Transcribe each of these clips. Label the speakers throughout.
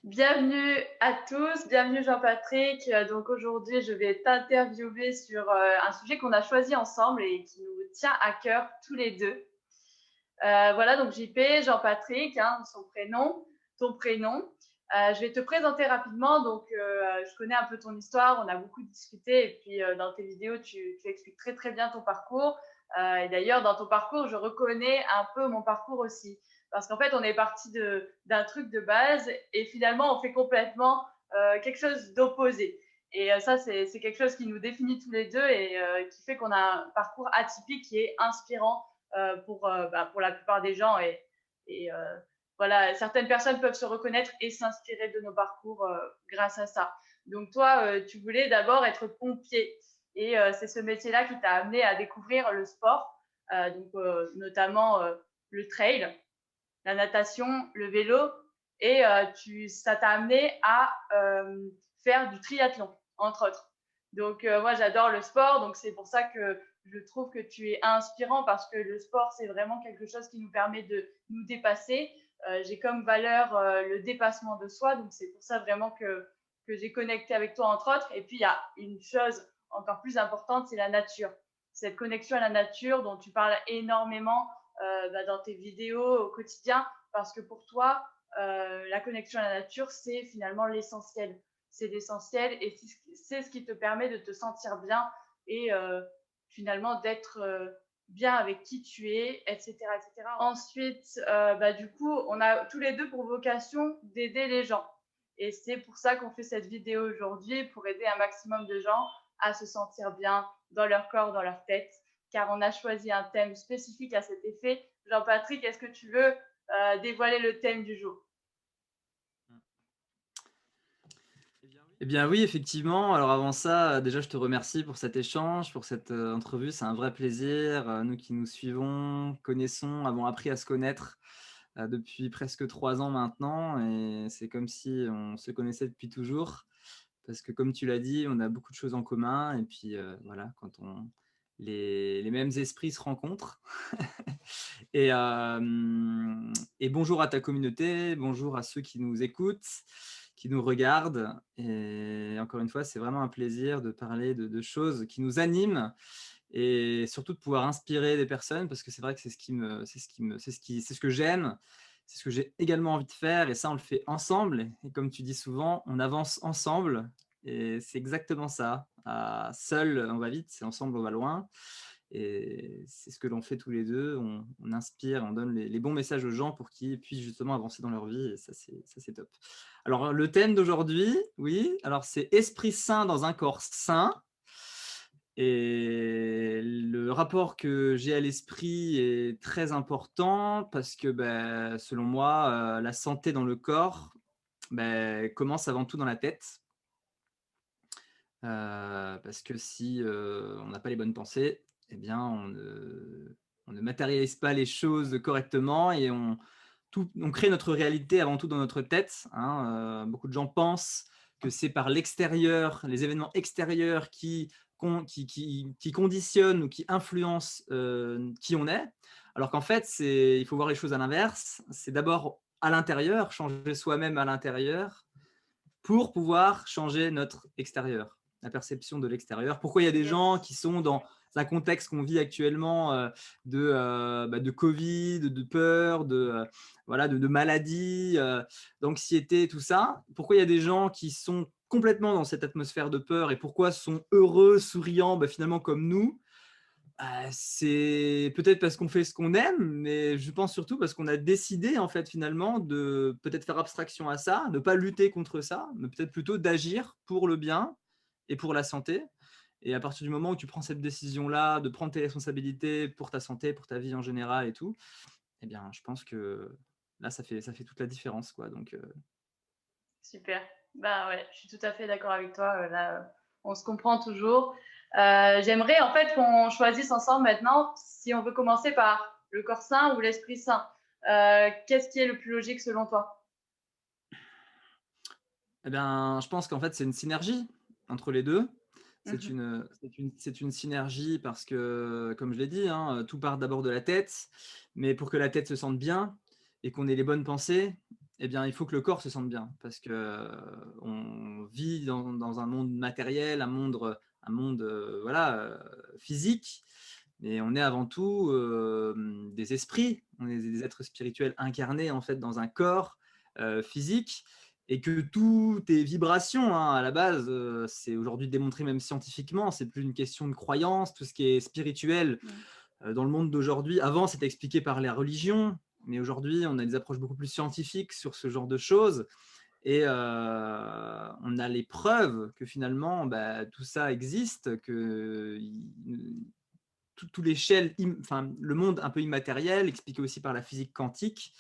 Speaker 1: Bienvenue à tous, bienvenue Jean-Patrick. Donc aujourd'hui, je vais t'interviewer sur un sujet qu'on a choisi ensemble et qui nous tient à cœur tous les deux. Voilà, donc JP, Jean-Patrick, hein, son prénom, ton prénom. Je vais te présenter rapidement. Donc, je connais un peu ton histoire, on a beaucoup discuté et puis dans tes vidéos, tu expliques très très bien ton parcours. Et d'ailleurs, dans ton parcours, je reconnais un peu mon parcours aussi. Parce qu'en fait, on est parti d'un truc de base et finalement, on fait complètement quelque chose d'opposé. Et ça, c'est quelque chose qui nous définit tous les deux et qui fait qu'on a un parcours atypique qui est inspirant pour la plupart des gens. Et voilà, certaines personnes peuvent se reconnaître et s'inspirer de nos parcours grâce à ça. Donc toi, tu voulais d'abord être pompier. Et c'est ce métier-là qui t'a amené à découvrir le sport, notamment le trail, la natation, le vélo. Et ça t'a amené à faire du triathlon, entre autres. Donc moi, j'adore le sport. Donc c'est pour ça que je trouve que tu es inspirant parce que le sport, c'est vraiment quelque chose qui nous permet de nous dépasser. J'ai comme valeur le dépassement de soi. Donc c'est pour ça vraiment que j'ai connecté avec toi, entre autres. Et puis, il y a une chose encore plus importante, c'est la nature. Cette connexion à la nature dont tu parles énormément dans tes vidéos au quotidien, parce que pour toi, la connexion à la nature, c'est finalement l'essentiel. C'est l'essentiel et c'est ce qui te permet de te sentir bien et finalement d'être bien avec qui tu es, etc. etc. Ensuite, du coup, on a tous les deux pour vocation d'aider les gens. Et c'est pour ça qu'on fait cette vidéo aujourd'hui, pour aider un maximum de gens à se sentir bien dans leur corps, dans leur tête, car on a choisi un thème spécifique à cet effet. Jean-Patrick, est-ce que tu veux dévoiler le thème du jour?
Speaker 2: Eh bien oui, effectivement. Alors avant ça, déjà je te remercie pour cet échange, pour cette, entrevue. C'est un vrai plaisir. Nous qui nous suivons, connaissons, avons appris à se connaître, depuis presque 3 ans maintenant et c'est comme si on se connaissait depuis toujours. Parce que comme tu l'as dit, on a beaucoup de choses en commun et puis, voilà, quand on les mêmes esprits se rencontrent. Et bonjour à ta communauté, bonjour à ceux qui nous écoutent, qui nous regardent et encore une fois, c'est vraiment un plaisir de parler de choses qui nous animent et surtout de pouvoir inspirer des personnes parce que c'est vrai que c'est ce que j'aime, c'est ce que j'ai également envie de faire et ça, on le fait ensemble et comme tu dis souvent, on avance ensemble et c'est exactement ça. Seul, on va vite, c'est ensemble, on va loin et c'est ce que l'on fait tous les 2. On inspire, on donne les bons messages aux gens pour qu'ils puissent justement avancer dans leur vie et ça c'est top. Alors le thème d'aujourd'hui, oui, alors c'est esprit sain dans un corps sain et le rapport que j'ai à l'esprit est très important parce que, selon moi, la santé dans le corps, commence avant tout dans la tête. Parce que si, on n'a pas les bonnes pensées, eh bien on ne matérialise pas les choses correctement et on crée notre réalité avant tout dans notre tête, hein. Beaucoup de gens pensent que c'est par l'extérieur, les événements extérieurs qui conditionnent ou qui influencent, qui on est. Alors qu'en fait, il faut voir les choses à l'inverse. C'est d'abord à l'intérieur, changer soi-même à l'intérieur pour pouvoir changer notre extérieur, la perception de l'extérieur. Pourquoi il y a des gens
Speaker 1: Yes.
Speaker 2: qui sont dans un contexte qu'on vit actuellement de Covid, de peur, voilà, de maladie, d'anxiété, tout ça. Pourquoi il y a des gens qui sont complètement dans cette atmosphère de peur et pourquoi sont heureux, souriants, finalement comme nous. C'est peut-être parce qu'on fait ce qu'on aime, mais je pense surtout parce qu'on a décidé, en fait, finalement, de peut-être faire abstraction à ça, ne pas lutter contre ça, mais peut-être plutôt d'agir pour le bien et pour la santé. Et à partir du moment où tu prends cette décision-là, de prendre tes responsabilités pour ta santé, pour ta vie en général et tout, eh bien, je pense que là, ça fait toute la différence, quoi. Donc,
Speaker 1: Super. Bah ouais, je suis tout à fait d'accord avec toi. Là, on se comprend toujours. J'aimerais en fait qu'on choisisse ensemble maintenant si on veut commencer par le corps sain ou l'esprit sain. Qu'est-ce qui est le plus logique selon toi?
Speaker 2: eh bien, je pense qu'en fait, c'est une synergie entre les 2. C'est
Speaker 1: Mhm.
Speaker 2: une synergie parce que, comme je l'ai dit, hein, tout part d'abord de la tête, mais pour que la tête se sente bien et qu'on ait les bonnes pensées, eh bien, il faut que le corps se sente bien parce que on vit dans un monde matériel, un monde voilà, physique, mais on est avant tout des esprits, on est des êtres spirituels incarnés en fait dans un corps physique et que tout est vibration hein, à la base. C'est aujourd'hui démontré même scientifiquement, c'est plus une question de croyance, tout ce qui est spirituel
Speaker 1: Mm.
Speaker 2: dans le monde d'aujourd'hui. Avant, c'était expliqué par les religions, mais aujourd'hui, on a des approches beaucoup plus scientifiques sur ce genre de choses. Et on a les preuves que finalement, bah, tout ça existe, que tout l'échelle, enfin, le monde un peu immatériel, expliqué aussi par la physique quantique.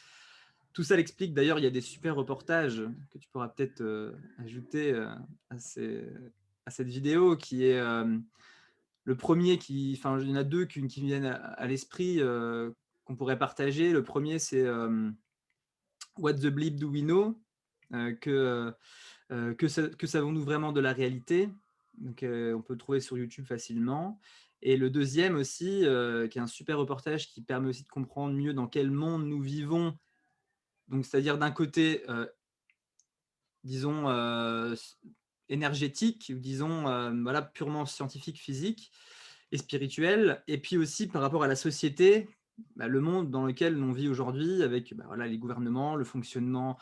Speaker 2: Tout ça l'explique. D'ailleurs, il y a des super reportages que tu pourras peut-être ajouter à, à cette vidéo qui est le premier enfin, il y en a deux qui me viennent à l'esprit qu'on pourrait partager. Le premier, c'est What the bleep do we know? Que savons-nous vraiment de la réalité? Donc, on peut le trouver sur YouTube facilement. Et le deuxième aussi, qui est un super reportage qui permet aussi de comprendre mieux dans quel monde nous vivons. Donc, c'est-à-dire d'un côté, disons, énergétique, ou disons, voilà, purement scientifique, physique et spirituel. Et puis aussi par rapport à la société, bah, le monde dans lequel on vit aujourd'hui, avec bah, voilà, les gouvernements, les fonctionnements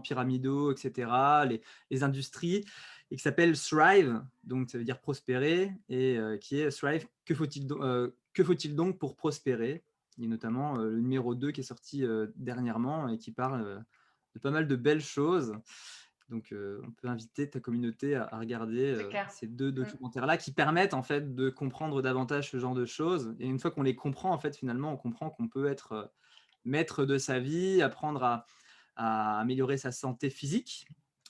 Speaker 2: pyramidaux, etc., les industries, et qui s'appelle Thrive, donc ça veut dire prospérer, et qui est Thrive, que faut-il donc pour prospérer? Il y a notamment le numéro 2 qui est sorti dernièrement et qui parle de pas mal de belles choses. Donc, on peut inviter ta communauté à regarder
Speaker 1: C'est clair.
Speaker 2: ces deux
Speaker 1: Mm.
Speaker 2: documentaires-là qui permettent en fait de comprendre davantage ce genre de choses. Et une fois qu'on les comprend, en fait, finalement, on comprend qu'on peut être maître de sa vie, apprendre à améliorer sa santé physique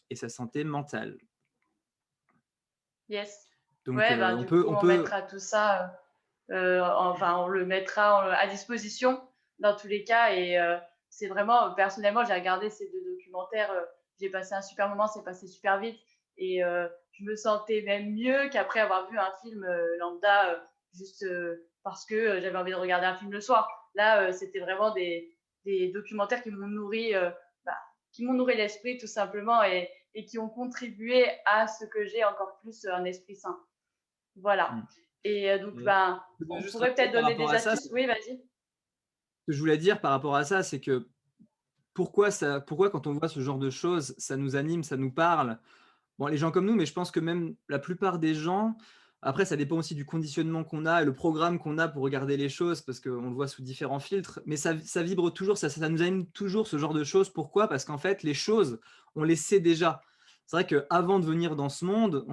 Speaker 2: et sa santé mentale.
Speaker 1: Yes.
Speaker 2: Donc,
Speaker 1: Ouais, ben,
Speaker 2: on
Speaker 1: du
Speaker 2: peut,
Speaker 1: coup,
Speaker 2: on
Speaker 1: on
Speaker 2: peut,
Speaker 1: mettra tout ça, enfin, on le mettra à disposition dans tous les cas. Et c'est vraiment, personnellement, j'ai regardé ces deux documentaires, j'ai passé un super moment, c'est passé super vite. Et je me sentais même mieux qu'après avoir vu un film lambda, juste parce que j'avais envie de regarder un film le soir. Là, c'était vraiment des documentaires qui m'ont nourri, bah, qui m'ont nourri l'esprit tout simplement et qui ont contribué à ce que j'ai encore plus un esprit sain. Voilà.
Speaker 2: hmm.
Speaker 1: Et donc,
Speaker 2: Et
Speaker 1: ben,
Speaker 2: je voudrais
Speaker 1: on
Speaker 2: juste
Speaker 1: pourrait
Speaker 2: rajouter
Speaker 1: peut-être
Speaker 2: par
Speaker 1: donner
Speaker 2: rapport
Speaker 1: des
Speaker 2: à ça,
Speaker 1: astuces. Oui, vas-y.
Speaker 2: que je voulais dire par rapport à ça, c'est que pourquoi quand on voit ce genre de choses, ça nous anime, ça nous parle. Bon, les gens comme nous, mais je pense que même la plupart des gens, après, ça dépend aussi du conditionnement qu'on a et le programme qu'on a pour regarder les choses, parce qu'on le voit sous différents filtres, mais ça vibre toujours, ça nous anime toujours ce genre de choses. Pourquoi? Parce qu'en fait, les choses, on les sait déjà. C'est vrai qu'avant de venir dans ce monde,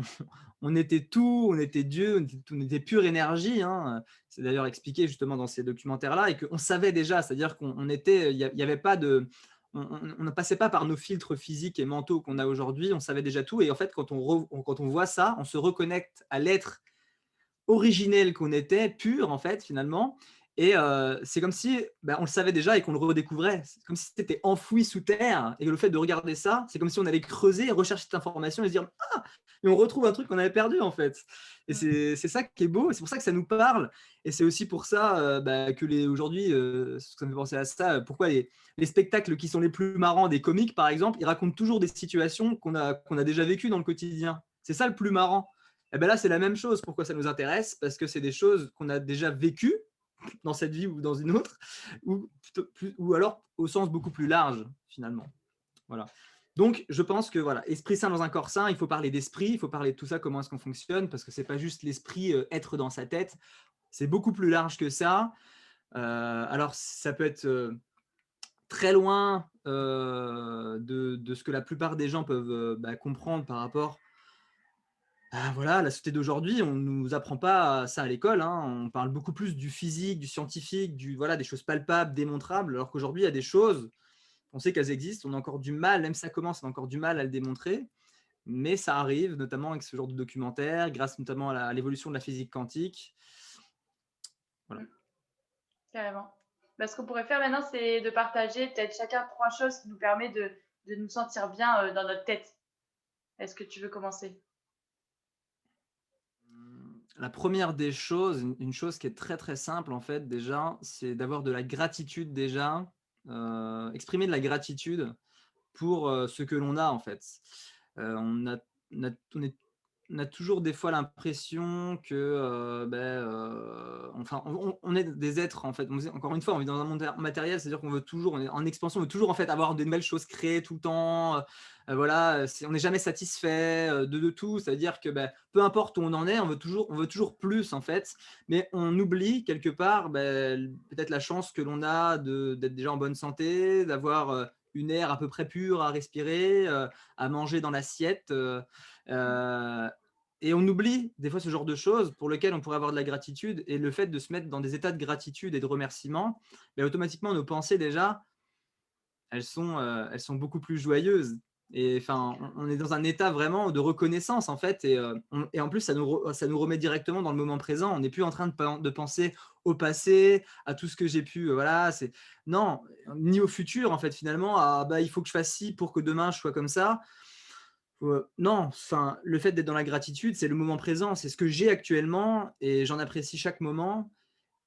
Speaker 2: on était tout, on était Dieu, on était pure énergie, hein. C'est d'ailleurs expliqué justement dans ces documentaires-là, et qu'on savait déjà, c'est-à-dire qu'on était, il n'y avait pas de, on ne passait pas par nos filtres physiques et mentaux qu'on a aujourd'hui, on savait déjà tout. Et en fait, quand on voit ça, on se reconnecte à l'être originel qu'on était, pur en fait, finalement. Et c'est comme si on le savait déjà et qu'on le redécouvrait. C'est comme si c'était enfoui sous terre. Et le fait de regarder ça, c'est comme si on allait creuser, rechercher cette information et se dire ah, et on retrouve un truc qu'on avait perdu en fait. Et
Speaker 1: Mm.
Speaker 2: c'est ça qui est beau, c'est pour ça que ça nous parle. Et c'est aussi pour ça que aujourd'hui, ça me fait penser à ça, pourquoi les spectacles qui sont les plus marrants des comiques, par exemple, ils racontent toujours des situations qu'on a déjà vécues dans le quotidien. C'est ça le plus marrant. Et ben là, c'est la même chose. Pourquoi ça nous intéresse? Parce que c'est des choses qu'on a déjà vécues dans cette vie ou dans une autre, ou alors au sens beaucoup plus large, finalement. Voilà. Donc, je pense que voilà, esprit sain dans un corps sain, il faut parler d'esprit, il faut parler de tout ça, comment est-ce qu'on fonctionne, parce que c'est pas juste l'esprit, être dans sa tête, c'est beaucoup plus large que ça. Alors, ça peut être très loin de ce que la plupart des gens peuvent comprendre par rapport voilà, la société d'aujourd'hui, on ne nous apprend pas ça à l'école, hein. On parle beaucoup plus du physique, du scientifique, voilà, des choses palpables, démontrables, alors qu'aujourd'hui, il y a des choses, on sait qu'elles existent, on a encore du mal, même si ça commence, on a encore du mal à le démontrer, mais ça arrive, notamment avec ce genre de documentaire, grâce notamment à l'évolution de la physique quantique. Voilà.
Speaker 1: Mm. Carrément. Ben, ce qu'on pourrait faire maintenant, c'est de partager peut-être chacun trois choses qui nous permettent de nous sentir bien dans notre tête. Est-ce que tu veux commencer?
Speaker 2: La première des choses, une chose qui est très très simple en fait déjà, c'est d'avoir de la gratitude déjà, exprimer de la gratitude pour ce que l'on a en fait. On a, on a, on est on a toujours des fois l'impression que, enfin, on est des êtres en fait. Encore une fois, on vit dans un monde matériel, c'est-à-dire qu'on veut toujours, on est en expansion, on veut toujours en fait avoir de nouvelles choses créées tout le temps. Voilà, on n'est jamais satisfait de tout. C'est-à-dire que peu importe où on en est, on veut toujours plus en fait. Mais on oublie quelque part peut-être la chance que l'on a d'être déjà en bonne santé, d'avoir une air à peu près pure à respirer, à manger dans l'assiette. Euh, et on oublie des fois ce genre de choses pour lesquelles on pourrait avoir de la gratitude. Et le fait de se mettre dans des états de gratitude et de remerciement, automatiquement, nos pensées déjà, elles sont beaucoup plus joyeuses. Et enfin, on est dans un état vraiment de reconnaissance en fait. Et en plus, ça nous remet directement dans le moment présent. On n'est plus en train de penser au passé, à tout ce que j'ai pu. Voilà, non, ni au futur en fait finalement. Il faut que je fasse ci pour que demain je sois comme ça. Non, enfin, le fait d'être dans la gratitude, c'est le moment présent, c'est ce que j'ai actuellement et j'en apprécie chaque moment.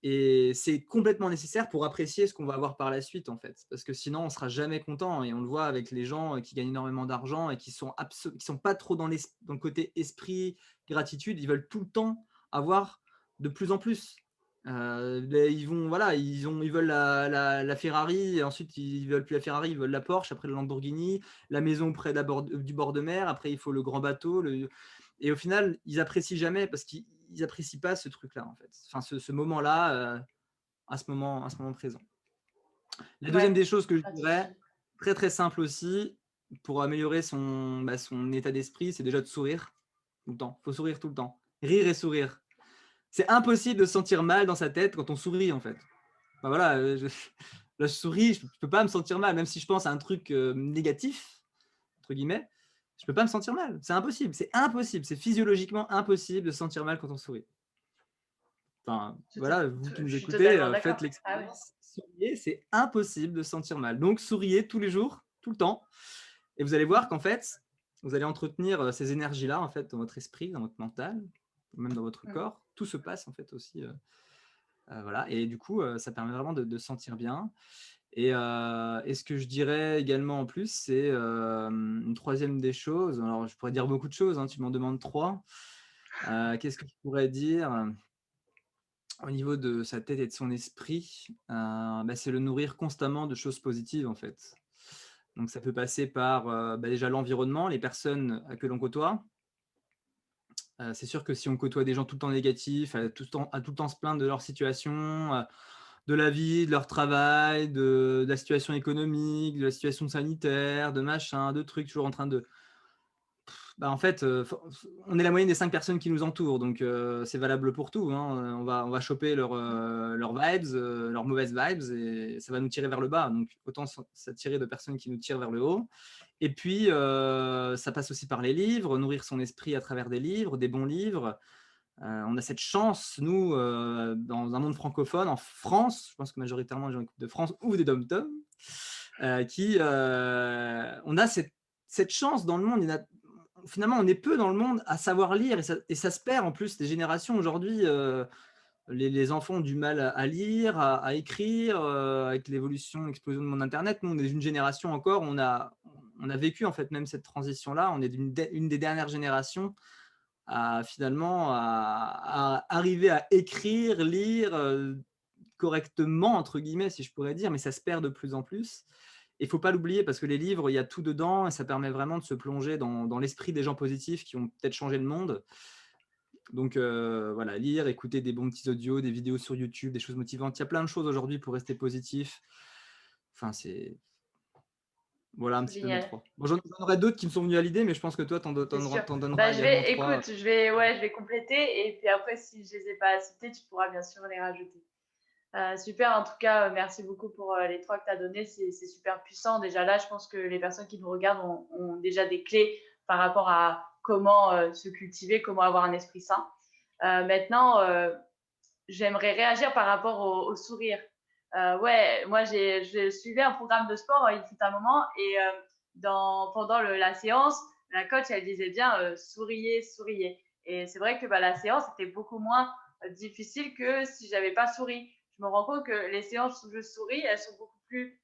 Speaker 2: Et c'est complètement nécessaire pour apprécier ce qu'on va avoir par la suite, en fait. Parce que sinon, on ne sera jamais content. Et on le voit avec les gens qui gagnent énormément d'argent et qui sont pas trop dans le côté esprit, gratitude. Ils veulent tout le temps avoir de plus en plus. Ils veulent la Ferrari, et ensuite ils veulent plus la Ferrari, ils veulent la Porsche, après le Lamborghini, la maison près du bord de mer, après il faut le grand bateau. Et au final, ils apprécient jamais parce qu'ils apprécient pas ce truc-là, en fait. Enfin, ce moment-là, à ce moment présent. La deuxième
Speaker 1: Ouais,
Speaker 2: des choses que je
Speaker 1: pas de
Speaker 2: dirais,
Speaker 1: souci.
Speaker 2: très très simple aussi, pour améliorer son état d'esprit, c'est déjà de sourire tout le temps. Il faut sourire tout le temps. Rire et sourire. C'est impossible de se sentir mal dans sa tête quand on sourit, en fait. Enfin, voilà, là, je souris, je ne peux pas me sentir mal, même si je pense à un truc négatif, entre guillemets, je ne peux pas me sentir mal. C'est impossible, c'est physiologiquement impossible de se sentir mal quand on sourit. Enfin, voilà, vous qui
Speaker 1: Je
Speaker 2: nous
Speaker 1: suis
Speaker 2: écoutez,
Speaker 1: totalement
Speaker 2: faites
Speaker 1: d'accord. Ah oui.
Speaker 2: l'expérience. Souriez, c'est impossible de se sentir mal. Donc, souriez tous les jours, tout le temps. Et vous allez voir qu'en fait, vous allez entretenir ces énergies-là, en fait, dans votre esprit, dans votre mental, même dans votre
Speaker 1: Mm.
Speaker 2: corps. Tout se passe, en fait, aussi. Voilà. Et du coup, ça permet vraiment de se sentir bien. Et ce que je dirais également en plus, c'est une troisième des choses. Alors, je pourrais dire beaucoup de choses, hein, tu m'en demandes trois. Qu'est-ce que je pourrais dire au niveau de sa tête et de son esprit? C'est le nourrir constamment de choses positives, en fait. Donc, ça peut passer par déjà l'environnement, les personnes que l'on côtoie. C'est sûr que si on côtoie des gens tout le temps négatifs, à tout le temps se plaindre de leur situation, de la vie, de leur travail, de la situation économique, de la situation sanitaire, de machin, de trucs, toujours en train de, en fait, on est la moyenne des 5 personnes qui nous entourent, donc c'est valable pour tout, hein. On va choper leurs vibes, leurs mauvaises vibes, et ça va nous tirer vers le bas. Donc autant s'attirer de personnes qui nous tirent vers le haut. Et puis, ça passe aussi par les livres, nourrir son esprit à travers des livres, des bons livres. On a cette chance, nous, dans un monde francophone, en France, je pense que majoritairement les gens écoutent de France ou des dom-toms, on a cette chance dans le monde. Finalement, on est peu dans le monde à savoir lire et ça se perd en plus. Les générations aujourd'hui, les enfants ont du mal à lire, à écrire, avec l'évolution, l'explosion du monde Internet. Nous, on est une génération encore, on a vécu en fait même cette transition-là. On est une des dernières générations à finalement à arriver à écrire, lire correctement, entre guillemets, si je pourrais dire, mais ça se perd de plus en plus. Il ne faut pas l'oublier parce que les livres, il y a tout dedans et ça permet vraiment de se plonger dans l'esprit des gens positifs qui ont peut-être changé le monde. Donc voilà, lire, écouter des bons petits audios, des vidéos sur YouTube, des choses motivantes. Il y a plein de choses aujourd'hui pour rester positif. Enfin, c'est voilà un petit peu mes
Speaker 1: Génial.
Speaker 2: trois. Bon, j'en aurais d'autres qui me sont venus à l'idée, mais je pense que toi,
Speaker 1: C'est sûr.
Speaker 2: t'en donneras également trois.
Speaker 1: Écoute, je vais compléter et puis après, si je les ai pas cités, tu pourras bien sûr les rajouter. Super, en tout cas, merci beaucoup pour les trois que tu as donnés. C'est super puissant. Déjà là, je pense que les personnes qui nous regardent ont déjà des clés par rapport à comment se cultiver, comment avoir un esprit sain. Maintenant, j'aimerais réagir par rapport au sourire. Ouais, moi, je suivais un programme de sport il fut un moment et pendant la séance, la coach, elle disait bien souriez, souriez. Et c'est vrai que la séance était beaucoup moins difficile que si j'avais pas souri. Je me rends compte que les séances où je souris, elles sont beaucoup plus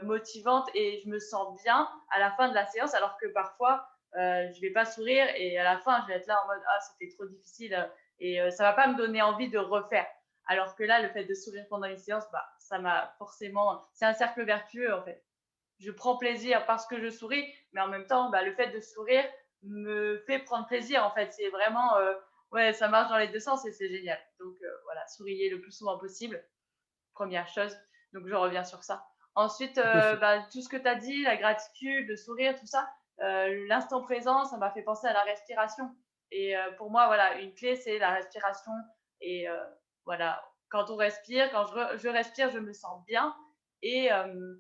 Speaker 1: motivante et je me sens bien à la fin de la séance, alors que parfois, je vais pas sourire et à la fin, je vais être là en mode ah c'était trop difficile et ça va pas me donner envie de refaire. Alors que là, le fait de sourire pendant une séance, bah, ça m'a forcément, c'est un cercle vertueux en fait. Je prends plaisir parce que je souris, mais en même temps, bah, le fait de sourire me fait prendre plaisir en fait. C'est vraiment, ouais, ça marche dans les deux sens et c'est génial. Donc voilà, souriez le plus souvent possible, première chose. Donc je reviens sur ça. Ensuite,
Speaker 2: Tout à fait.
Speaker 1: bah, tout ce que tu as dit, la gratitude, le sourire, tout ça, l'instant présent, ça m'a fait penser à la respiration. Et pour moi, voilà, une clé, c'est la respiration. Et voilà, quand on respire, quand je respire, je me sens bien. Et, euh,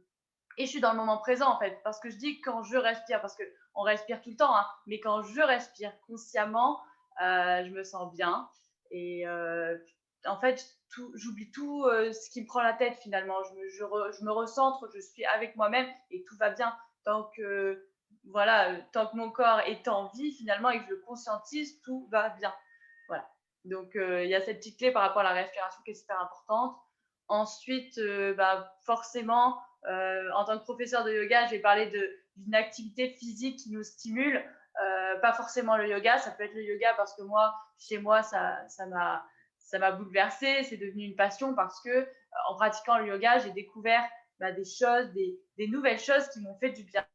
Speaker 1: et je suis dans le moment présent, en fait. Parce que je dis quand je respire, parce qu'on respire tout le temps, hein, mais quand je respire consciemment, je me sens bien. Et en fait, j'oublie tout ce qui me prend la tête finalement. Je me recentre, je suis avec moi-même et tout va bien. Tant que, voilà, tant que mon corps est en vie finalement et que je le conscientise, tout va bien. Voilà. Donc, il y a cette petite clé par rapport à la respiration qui est super importante. Ensuite, bah, forcément, en tant que professeur de yoga, je vais parler d'une activité physique qui nous stimule. Pas forcément le yoga, ça peut être le yoga parce que moi, chez moi, ça m'a bouleversée, c'est devenu une passion parce que en pratiquant le yoga, j'ai découvert bah, des choses, des nouvelles choses qui m'ont fait du bien.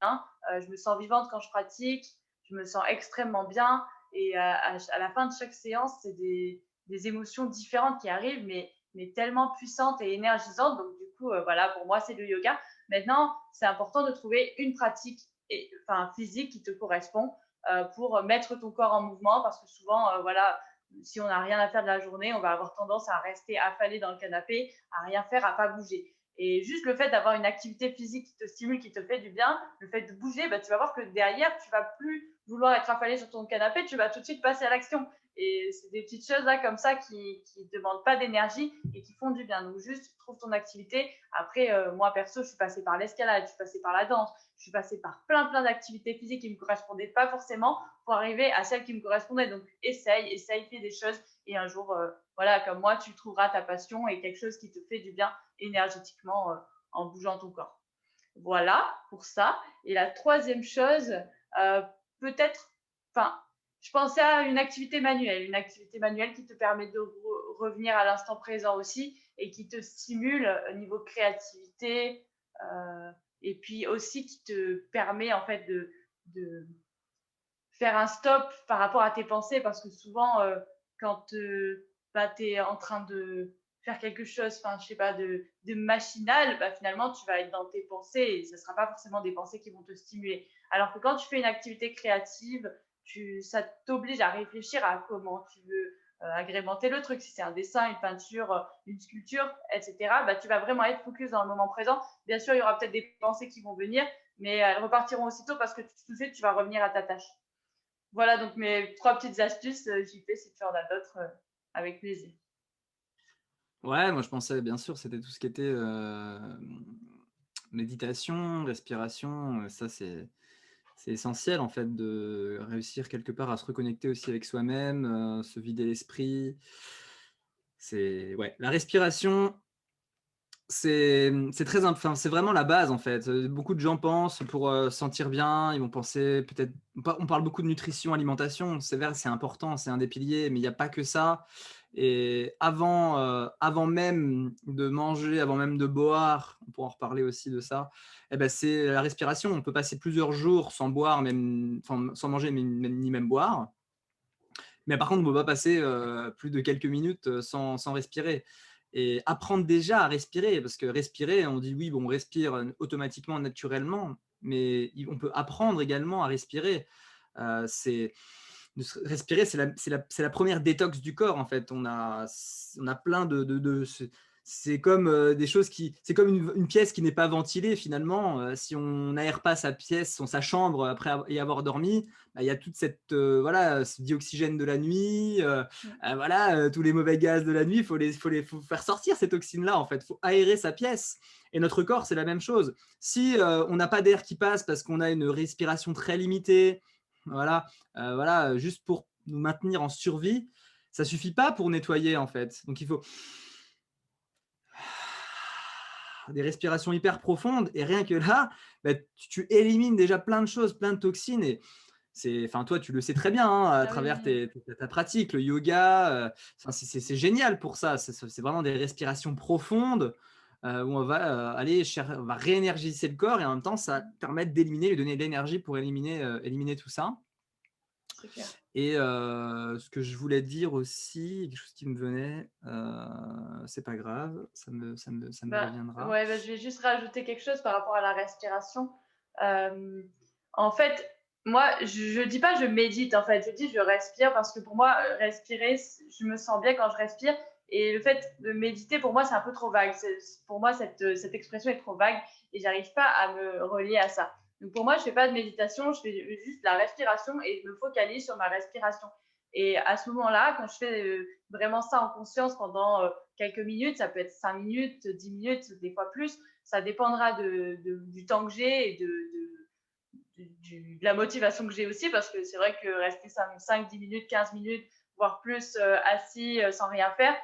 Speaker 1: Je me sens vivante quand je pratique, je me sens extrêmement bien et à la fin de chaque séance, c'est des émotions différentes qui arrivent, mais tellement puissantes et énergisantes. Donc du coup, voilà, pour moi, c'est le yoga. Maintenant, c'est important de trouver une pratique enfin, physique qui te correspond pour mettre ton corps en mouvement parce que souvent, voilà, si on n'a rien à faire de la journée, on va avoir tendance à rester affalé dans le canapé, à rien faire, à pas bouger. Et juste le fait d'avoir une activité physique qui te stimule, qui te fait du bien, le fait de bouger, bah, tu vas voir que derrière, tu vas plus vouloir être affalé sur ton canapé, tu vas tout de suite passer à l'action. Et c'est des petites choses là comme ça qui ne demandent pas d'énergie et qui font du bien. Donc juste trouve ton activité. Après, moi perso, je suis passée par l'escalade, je suis passée par la danse, je suis passée par plein d'activités physiques qui ne me correspondaient pas forcément pour arriver à celles qui me correspondaient. Donc essaye, fais des choses et un jour, voilà, comme moi, tu trouveras ta passion et quelque chose qui te fait du bien énergétiquement en bougeant ton corps. Voilà pour ça. Et la troisième chose, euh, peut-être, enfin, je pensais à une activité manuelle qui te permet de revenir à l'instant présent aussi et qui te stimule au niveau créativité et puis aussi qui te permet en fait de faire un stop par rapport à tes pensées parce que souvent, quand bah, tu es en train de faire quelque chose, enfin, je sais pas, de machinal, bah, finalement, tu vas être dans tes pensées et ce ne sera pas forcément des pensées qui vont te stimuler. Alors que quand tu fais une activité créative, ça t'oblige à réfléchir à comment tu veux agrémenter le truc. Si c'est un dessin, une peinture, une sculpture, etc., bah, tu vas vraiment être focus dans le moment présent. Bien sûr, il y aura peut-être des pensées qui vont venir, mais elles repartiront aussitôt parce que tout de suite, tu vas revenir à ta tâche. Voilà donc mes trois petites astuces, JP, si tu en as d'autres, avec plaisir.
Speaker 2: Ouais, moi je pensais, bien sûr, c'était tout ce qui était méditation, respiration, ça c'est essentiel en fait de réussir quelque part à se reconnecter aussi avec soi-même, se vider l'esprit. C'est ouais, la respiration, c'est très enfin, c'est vraiment la base en fait. Beaucoup de gens pensent pour se sentir bien, ils vont penser peut-être. On parle beaucoup de nutrition, alimentation, c'est vrai, c'est important, c'est un des piliers, mais il n'y a pas que ça. Et avant même de manger, avant même de boire, on pourra en reparler aussi de ça, eh ben, c'est la respiration. On peut passer plusieurs jours sans boire, même, enfin, sans manger, ni même boire. Mais par contre, on ne peut pas passer plus de quelques minutes sans respirer. Et apprendre déjà à respirer, parce que respirer, on dit oui, bon, on respire automatiquement, naturellement, mais on peut apprendre également à respirer. C'est respirer, c'est la première détox du corps en fait. On a plein c'est comme des choses c'est comme une pièce qui n'est pas ventilée finalement. Si on n'aère pas sa pièce, sa chambre après y avoir dormi, bah, il y a toute cette voilà, ce dioxygène de la nuit,
Speaker 1: Mmh.
Speaker 2: voilà, tous les mauvais gaz de la nuit. Faut faire sortir ces toxines là en fait. Faut aérer sa pièce. Et notre corps, c'est la même chose. Si on n'a pas d'air qui passe parce qu'on a une respiration très limitée, voilà, juste pour nous maintenir en survie, ça suffit pas pour nettoyer en fait. Donc il faut des respirations hyper profondes. Et rien que là, bah, tu élimines déjà plein de choses, plein de toxines. Et enfin, toi, tu le sais très bien hein, à
Speaker 1: Ah
Speaker 2: travers
Speaker 1: oui.
Speaker 2: ta pratique, le yoga. Enfin, c'est génial pour ça. C'est vraiment des respirations profondes où on va on va réénergiser le corps et en même temps, ça permet d'éliminer, lui donner de l'énergie pour éliminer tout ça.
Speaker 1: C'est clair.
Speaker 2: Et ce que je voulais dire aussi, quelque chose qui me venait, c'est pas grave, ça me
Speaker 1: Bah,
Speaker 2: reviendra.
Speaker 1: ouais, bah, je vais juste rajouter quelque chose par rapport à la respiration. Euh, En fait, moi, je dis pas je médite, en fait, je dis je respire parce que pour moi, respirer, je me sens bien quand je respire. Et le fait de méditer, pour moi, c'est un peu trop vague. Pour moi, cette expression est trop vague et j'arrive pas à me relier à ça. Donc pour moi, je fais pas de méditation, je fais juste la respiration et je me focalise sur ma respiration. Et à ce moment-là, quand je fais vraiment ça en conscience pendant quelques minutes, ça peut être 5 minutes, 10 minutes, des fois plus, ça dépendra du temps que j'ai et de la motivation que j'ai aussi, parce que c'est vrai que rester 5-10 minutes, 15 minutes, voire plus assis sans rien faire,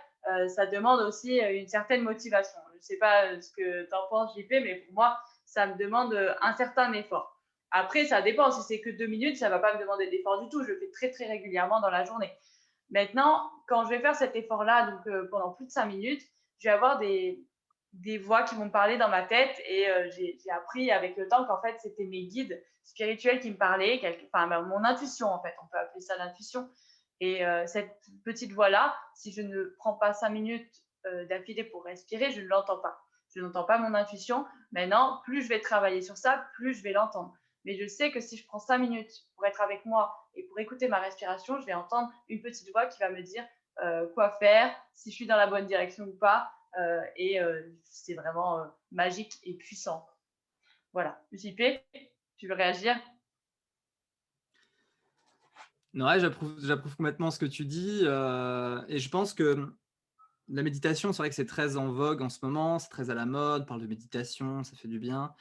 Speaker 1: ça demande aussi une certaine motivation. Je ne sais pas ce que tu en penses, JP, mais pour moi, ça me demande un certain effort. Après, ça dépend. Si c'est que 2 minutes, ça ne va pas me demander d'effort du tout. Je le fais très, très régulièrement dans la journée. Maintenant, quand je vais faire cet effort-là, donc pendant plus de 5 minutes, je vais avoir des voix qui vont me parler dans ma tête et j'ai appris avec le temps qu'en fait, c'était mes guides spirituels qui me parlaient, enfin mon intuition en fait, on peut appeler ça l'intuition. Et cette petite voix-là, si je ne prends pas 5 minutes d'affilée pour respirer, je ne l'entends pas. Je n'entends pas mon intuition. Maintenant, plus je vais travailler sur ça, plus je vais l'entendre. Mais je sais que si je prends 5 minutes pour être avec moi et pour écouter ma respiration, je vais entendre une petite voix qui va me dire quoi faire, si je suis dans la bonne direction ou pas. Et c'est vraiment magique et puissant. Voilà. JP, tu veux réagir?
Speaker 2: Non, ouais, j'approuve complètement ce que tu dis. Et je pense que la méditation, c'est vrai que c'est très en vogue en ce moment, c'est très à la mode, on parle de méditation, ça fait du bien.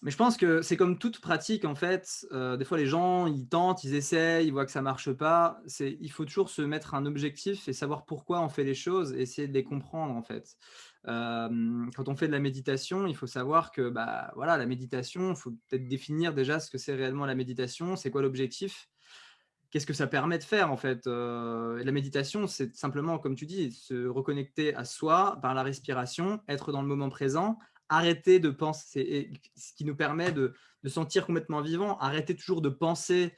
Speaker 2: Mais je pense que c'est comme toute pratique, en fait. Des fois, les gens, ils tentent, ils essayent, ils voient que ça marche pas. Il faut toujours se mettre un objectif et savoir pourquoi on fait les choses et essayer de les comprendre, en fait. Quand on fait de la méditation, il faut savoir que bah, voilà, la méditation, il faut peut-être définir déjà ce que c'est réellement la méditation, c'est quoi l'objectif, qu'est-ce que ça permet de faire, en fait. Et la méditation, c'est simplement, comme tu dis, se reconnecter à soi par la respiration, être dans le moment présent, arrêter de penser, et ce qui nous permet de sentir complètement vivant, arrêter toujours de penser,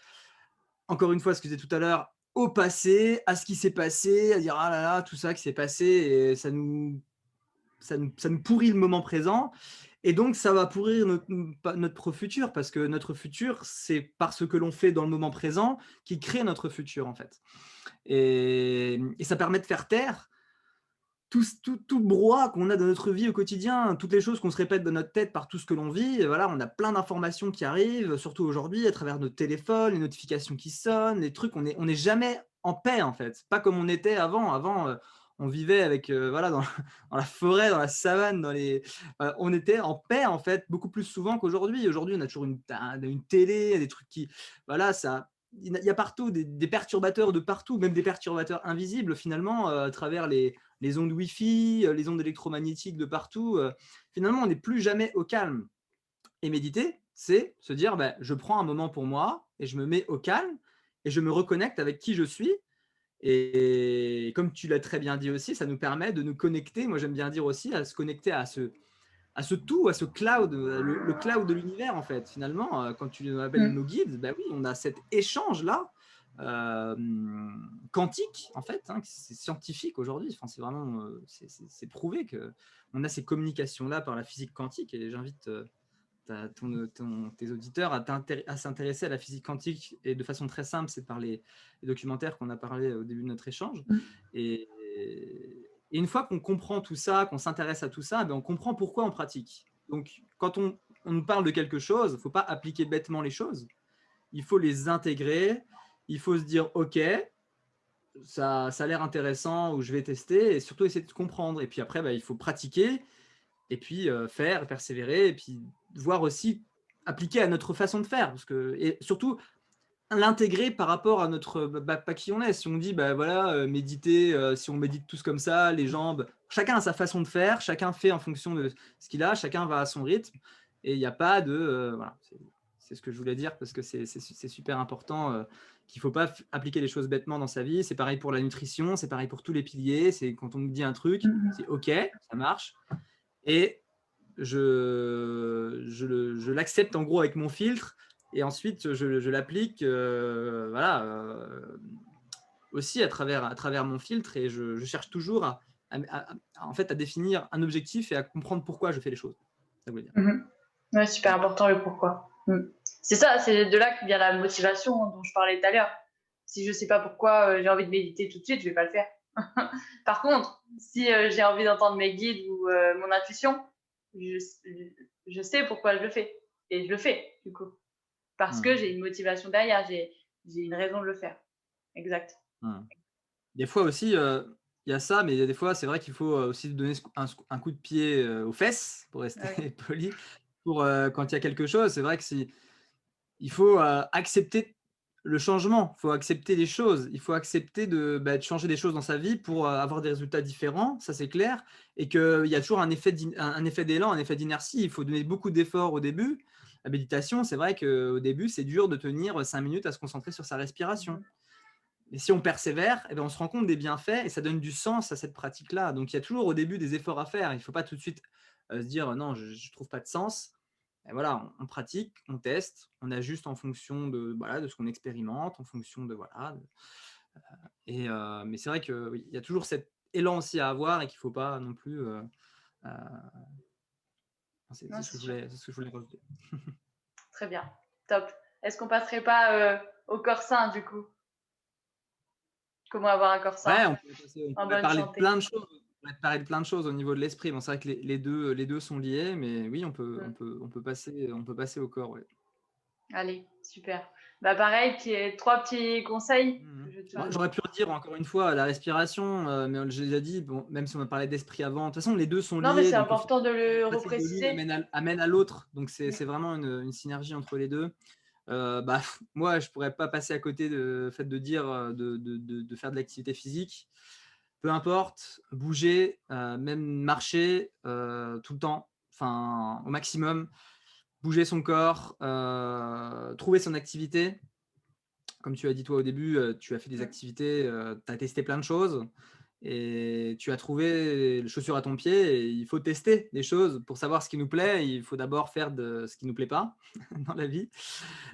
Speaker 2: encore une fois, ce que je disais tout à l'heure, au passé, à ce qui s'est passé, à dire ah là là, tout ça qui s'est passé, et ça nous pourrit le moment présent. Et donc, ça va pourrir notre futur, parce que notre futur, c'est par ce que l'on fait dans le moment présent qui crée notre futur, en fait. Et ça permet de faire taire tout le brouhaha qu'on a dans notre vie au quotidien, toutes les choses qu'on se répète dans notre tête par tout ce que l'on vit. Et voilà, on a plein d'informations qui arrivent, surtout aujourd'hui, à travers notre téléphone, les notifications qui sonnent, les trucs. On est jamais en paix, en fait. Pas comme on était avant. Avant, on vivait avec, voilà, dans la forêt, dans la savane, on était en paix, en fait, beaucoup plus souvent qu'aujourd'hui. Aujourd'hui, on a toujours une télé, des trucs qui, voilà, ça. Il y a partout des perturbateurs de partout, même des perturbateurs invisibles finalement, à travers les ondes Wi-Fi, les ondes électromagnétiques de partout. Finalement, on n'est plus jamais au calme. Et méditer, c'est se dire, bah, je prends un moment pour moi et je me mets au calme et je me reconnecte avec qui je suis. Et comme tu l'as très bien dit aussi, ça nous permet de nous connecter, moi j'aime bien dire aussi, à se connecter à ce tout, à ce cloud, le cloud de l'univers, en fait. Finalement, quand tu appelles nos guides, bah oui, on a cet échange-là, euh, quantique, en fait, hein, c'est scientifique aujourd'hui. Enfin, c'est vraiment, c'est prouvé qu'on a ces communications-là par la physique quantique. Et j'invite tes auditeurs à s'intéresser à la physique quantique. Et de façon très simple, c'est par les documentaires qu'on a parlé au début de notre échange. Et, et une fois qu'on comprend tout ça, qu'on s'intéresse à tout ça, ben on comprend pourquoi on pratique. Donc, quand on nous parle de quelque chose, il ne faut pas appliquer bêtement les choses. Il faut les intégrer. Il faut se dire, OK, ça a l'air intéressant, ou je vais tester, et surtout essayer de comprendre. Et puis après, ben, il faut pratiquer, et puis faire, persévérer, et puis voir aussi appliquer à notre façon de faire. Et surtout, l'intégrer par rapport à notre pas qui on est. Si on dit bah voilà méditer, si on médite tous comme ça, les jambes, chacun a sa façon de faire, chacun fait en fonction de ce qu'il a, chacun va à son rythme. Et il n'y a pas de… voilà, c'est ce que je voulais dire parce que c'est super important qu'il ne faut pas appliquer les choses bêtement dans sa vie. C'est pareil pour la nutrition, c'est pareil pour tous les piliers. C'est quand on nous dit un truc, c'est OK, ça marche. Et je l'accepte en gros avec mon filtre. Et ensuite, je l'applique voilà, aussi à travers mon filtre. Et je cherche toujours en fait, à définir un objectif et à comprendre pourquoi je fais les choses. Ça veut dire.
Speaker 1: Ouais, super important le pourquoi. C'est ça, c'est de là que vient la motivation dont je parlais tout à l'heure. Si je ne sais pas pourquoi j'ai envie de méditer tout de suite, je ne vais pas le faire. Par contre, si j'ai envie d'entendre mes guides ou mon intuition, je sais pourquoi je le fais. Et je le fais, du coup. Parce que j'ai une motivation derrière, j'ai une raison de le faire. Exact.
Speaker 2: Des fois aussi, il y a ça, mais il y a des fois, c'est vrai qu'il faut aussi donner un coup de pied aux fesses, pour rester poli, pour quand il y a quelque chose. C'est vrai que il faut accepter le changement, il faut accepter les choses, il faut accepter de changer des choses dans sa vie pour avoir des résultats différents, ça c'est clair, et qu'il y a toujours un effet d'élan, un effet d'inertie. Il faut donner beaucoup d'efforts au début. La méditation, c'est vrai qu'au début, c'est dur de tenir 5 minutes à se concentrer sur sa respiration. Et si on persévère, eh bien, on se rend compte des bienfaits et ça donne du sens à cette pratique-là. Donc, il y a toujours au début des efforts à faire. Il ne faut pas tout de suite se dire non, je ne trouve pas de sens. Et voilà, on pratique, on teste, on ajuste en fonction de ce qu'on expérimente, en fonction de voilà. Mais c'est vrai qu'il oui, y a toujours cet élan aussi à avoir et qu'il ne faut pas non plus. C'est ce que je voulais rajouter.
Speaker 1: Très bien, top. Est-ce qu'on passerait pas au corps sain du coup? Comment avoir un corps sain
Speaker 2: on
Speaker 1: en
Speaker 2: pourrait
Speaker 1: bonne
Speaker 2: parler de
Speaker 1: santé?
Speaker 2: plein de choses. On pourrait parler de plein de choses au niveau de l'esprit. Bon, c'est vrai que les deux sont liés, mais oui, on peut passer au corps. Ouais.
Speaker 1: Allez, super. Bah pareil, trois petits conseils.
Speaker 2: J'aurais pu redire encore une fois la respiration, mais j'ai déjà dit, bon, même si on a parlé d'esprit avant, de toute façon, les deux sont
Speaker 1: Non, mais
Speaker 2: liés.
Speaker 1: c'est
Speaker 2: Donc, au
Speaker 1: important
Speaker 2: final,
Speaker 1: de le
Speaker 2: passer de l'une
Speaker 1: repréciser.
Speaker 2: amène à l'autre. Donc, c'est vraiment une synergie entre les deux. Moi, je ne pourrais pas passer à côté de fait de dire de faire de l'activité physique. Peu importe, bouger, même marcher tout le temps, enfin au maximum, bouger son corps, trouver son activité. Comme tu as dit toi au début, tu as fait des activités, tu as testé plein de choses et tu as trouvé les chaussures à ton pied et il faut tester des choses pour savoir ce qui nous plaît. Il faut d'abord faire de ce qui ne nous plaît pas dans la vie,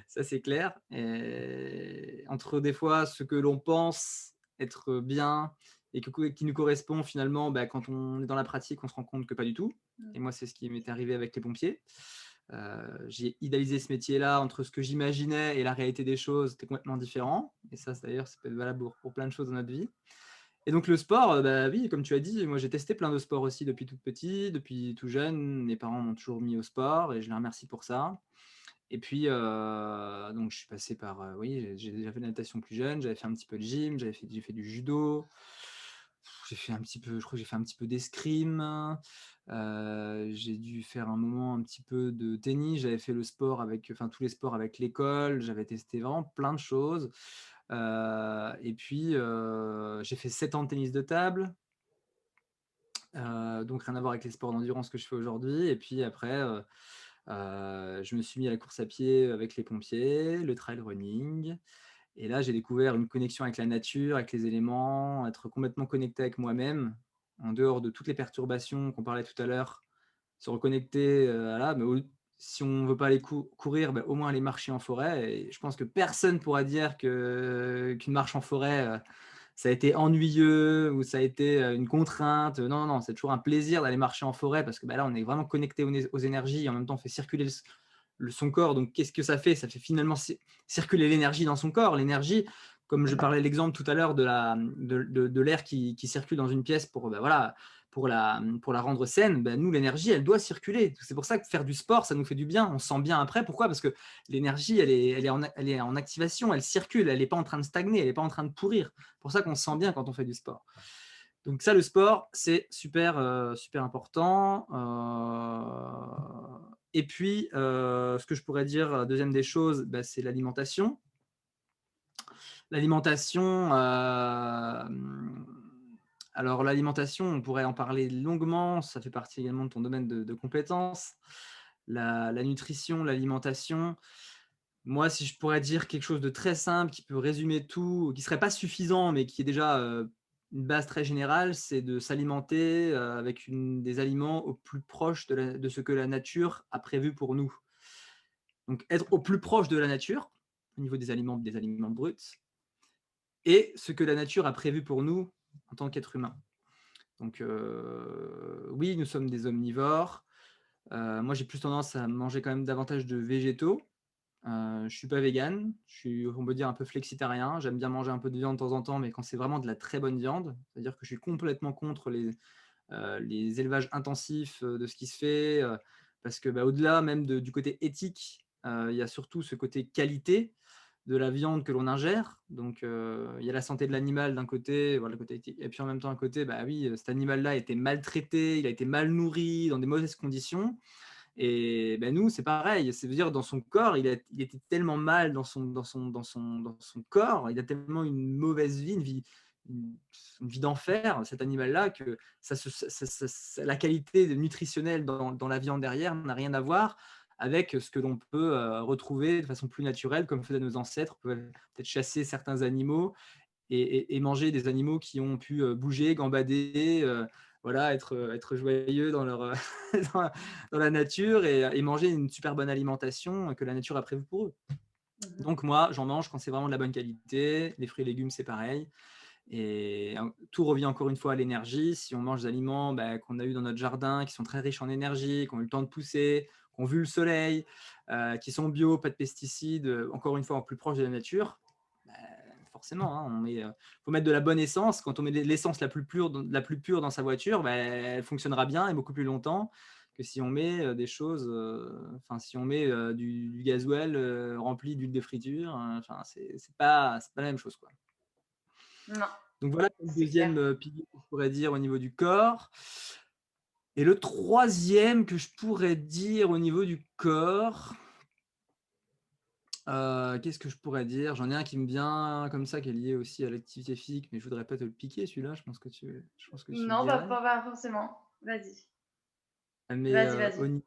Speaker 2: ça c'est clair. Et entre des fois ce que l'on pense être bien et qui nous correspond finalement, quand on est dans la pratique, on se rend compte que pas du tout. Et moi, c'est ce qui m'est arrivé avec les pompiers. J'ai idéalisé ce métier-là entre ce que j'imaginais et la réalité des choses, c'était complètement différent. Et ça, d'ailleurs, ça peut être valable pour plein de choses dans notre vie. Et donc le sport, oui, comme tu as dit, moi j'ai testé plein de sports aussi depuis tout petit, depuis tout jeune. Mes parents m'ont toujours mis au sport et je les remercie pour ça. Et puis, donc je suis passé par, oui, j'ai déjà fait de la natation plus jeune, j'avais fait un petit peu de gym, j'ai fait du judo, j'ai fait un petit peu, je crois que j'ai fait un petit peu d'escrime, j'ai dû faire un moment un petit peu de tennis, j'avais fait le sport enfin tous les sports avec l'école, j'avais testé vraiment plein de choses. Et puis, j'ai fait 7 ans de tennis de table, donc rien à voir avec les sports d'endurance que je fais aujourd'hui. Et puis après, je me suis mis à la course à pied avec les pompiers, le trail running. Et là, j'ai découvert une connexion avec la nature, avec les éléments, être complètement connecté avec moi-même, en dehors de toutes les perturbations qu'on parlait tout à l'heure, se reconnecter si on ne veut pas aller courir, au moins aller marcher en forêt. Et je pense que personne ne pourra dire qu'une marche en forêt, ça a été ennuyeux ou ça a été une contrainte. Non, non, c'est toujours un plaisir d'aller marcher en forêt parce que là, on est vraiment connecté aux énergies et en même temps, on fait circuler son corps. Donc, qu'est-ce que ça fait? Ça fait finalement circuler l'énergie dans son corps. L'énergie, comme je parlais l'exemple tout à l'heure de l'air qui circule dans une pièce pour la rendre saine, nous, l'énergie, elle doit circuler. C'est pour ça que faire du sport, ça nous fait du bien. On se sent bien après. Pourquoi? Parce que l'énergie, elle est en activation, elle circule, elle n'est pas en train de stagner, elle n'est pas en train de pourrir. C'est pour ça qu'on se sent bien quand on fait du sport. Donc ça, le sport, c'est super, super important. Et puis, ce que je pourrais dire, deuxième des choses, c'est l'alimentation. L'alimentation, Alors, l'alimentation, on pourrait en parler longuement, ça fait partie également de ton domaine de compétences. La nutrition, l'alimentation. Moi, si je pourrais dire quelque chose de très simple qui peut résumer tout, qui serait pas suffisant, mais qui est déjà, une base très générale, c'est de s'alimenter, avec des aliments au plus proche de ce que la nature a prévu pour nous. Donc être au plus proche de la nature, au niveau des aliments bruts et ce que la nature a prévu pour nous en tant qu'être humain. Donc oui, nous sommes des omnivores. Moi, j'ai plus tendance à manger quand même davantage de végétaux. Je suis pas végane, je suis, on peut dire, un peu flexitarien. J'aime bien manger un peu de viande de temps en temps, mais quand c'est vraiment de la très bonne viande, c'est-à-dire que je suis complètement contre les élevages intensifs, de ce qui se fait, parce que, bah, au-delà même du côté éthique, il y a surtout ce côté qualité de la viande que l'on ingère. Donc, il y a la santé de l'animal d'un côté, voilà, le côté éthique, et puis en même temps, à côté, bah oui, cet animal-là a été maltraité, il a été mal nourri, dans des mauvaises conditions. Et ben nous, c'est pareil. C'est à dire dans son corps, il était tellement mal dans son corps, il a tellement une mauvaise vie, une, une vie d'enfer, cet animal-là, que la qualité nutritionnelle dans la viande derrière n'a rien à voir avec ce que l'on peut retrouver de façon plus naturelle, comme faisaient nos ancêtres. On pouvait peut-être chasser certains animaux et manger des animaux qui ont pu bouger, gambader, voilà, être joyeux dans, dans, dans la nature et manger une super bonne alimentation que la nature a prévue pour eux.
Speaker 1: Mhm.
Speaker 2: Donc moi, j'en mange quand c'est vraiment de la bonne qualité. Les fruits et légumes, c'est pareil. Et tout revient encore une fois à l'énergie. Si on mange des aliments qu'on a eu dans notre jardin, qui sont très riches en énergie, qui ont eu le temps de pousser, qui ont vu le soleil, qui sont bio, pas de pesticides, encore une fois, en plus proche de la nature, bah, forcément, hein, faut mettre de la bonne essence. Quand on met de l'essence la plus pure dans sa voiture, elle fonctionnera bien et beaucoup plus longtemps que si on met des choses, si on met du gasoil rempli d'huile de friture, c'est pas la même chose, quoi.
Speaker 1: Non,
Speaker 2: Donc voilà le
Speaker 1: c'est clair.
Speaker 2: deuxième pilier que je pourrais dire au niveau du corps. Et le troisième que je pourrais dire au niveau du corps, qu'est-ce que je pourrais dire? J'en ai un qui me vient comme ça, qui est lié aussi à l'activité physique, mais je voudrais pas te le piquer celui-là, je pense que tu le
Speaker 1: Non, pas,
Speaker 2: dirais.
Speaker 1: pas forcément. Vas-y.
Speaker 2: Mais
Speaker 1: Vas-y, vas-y.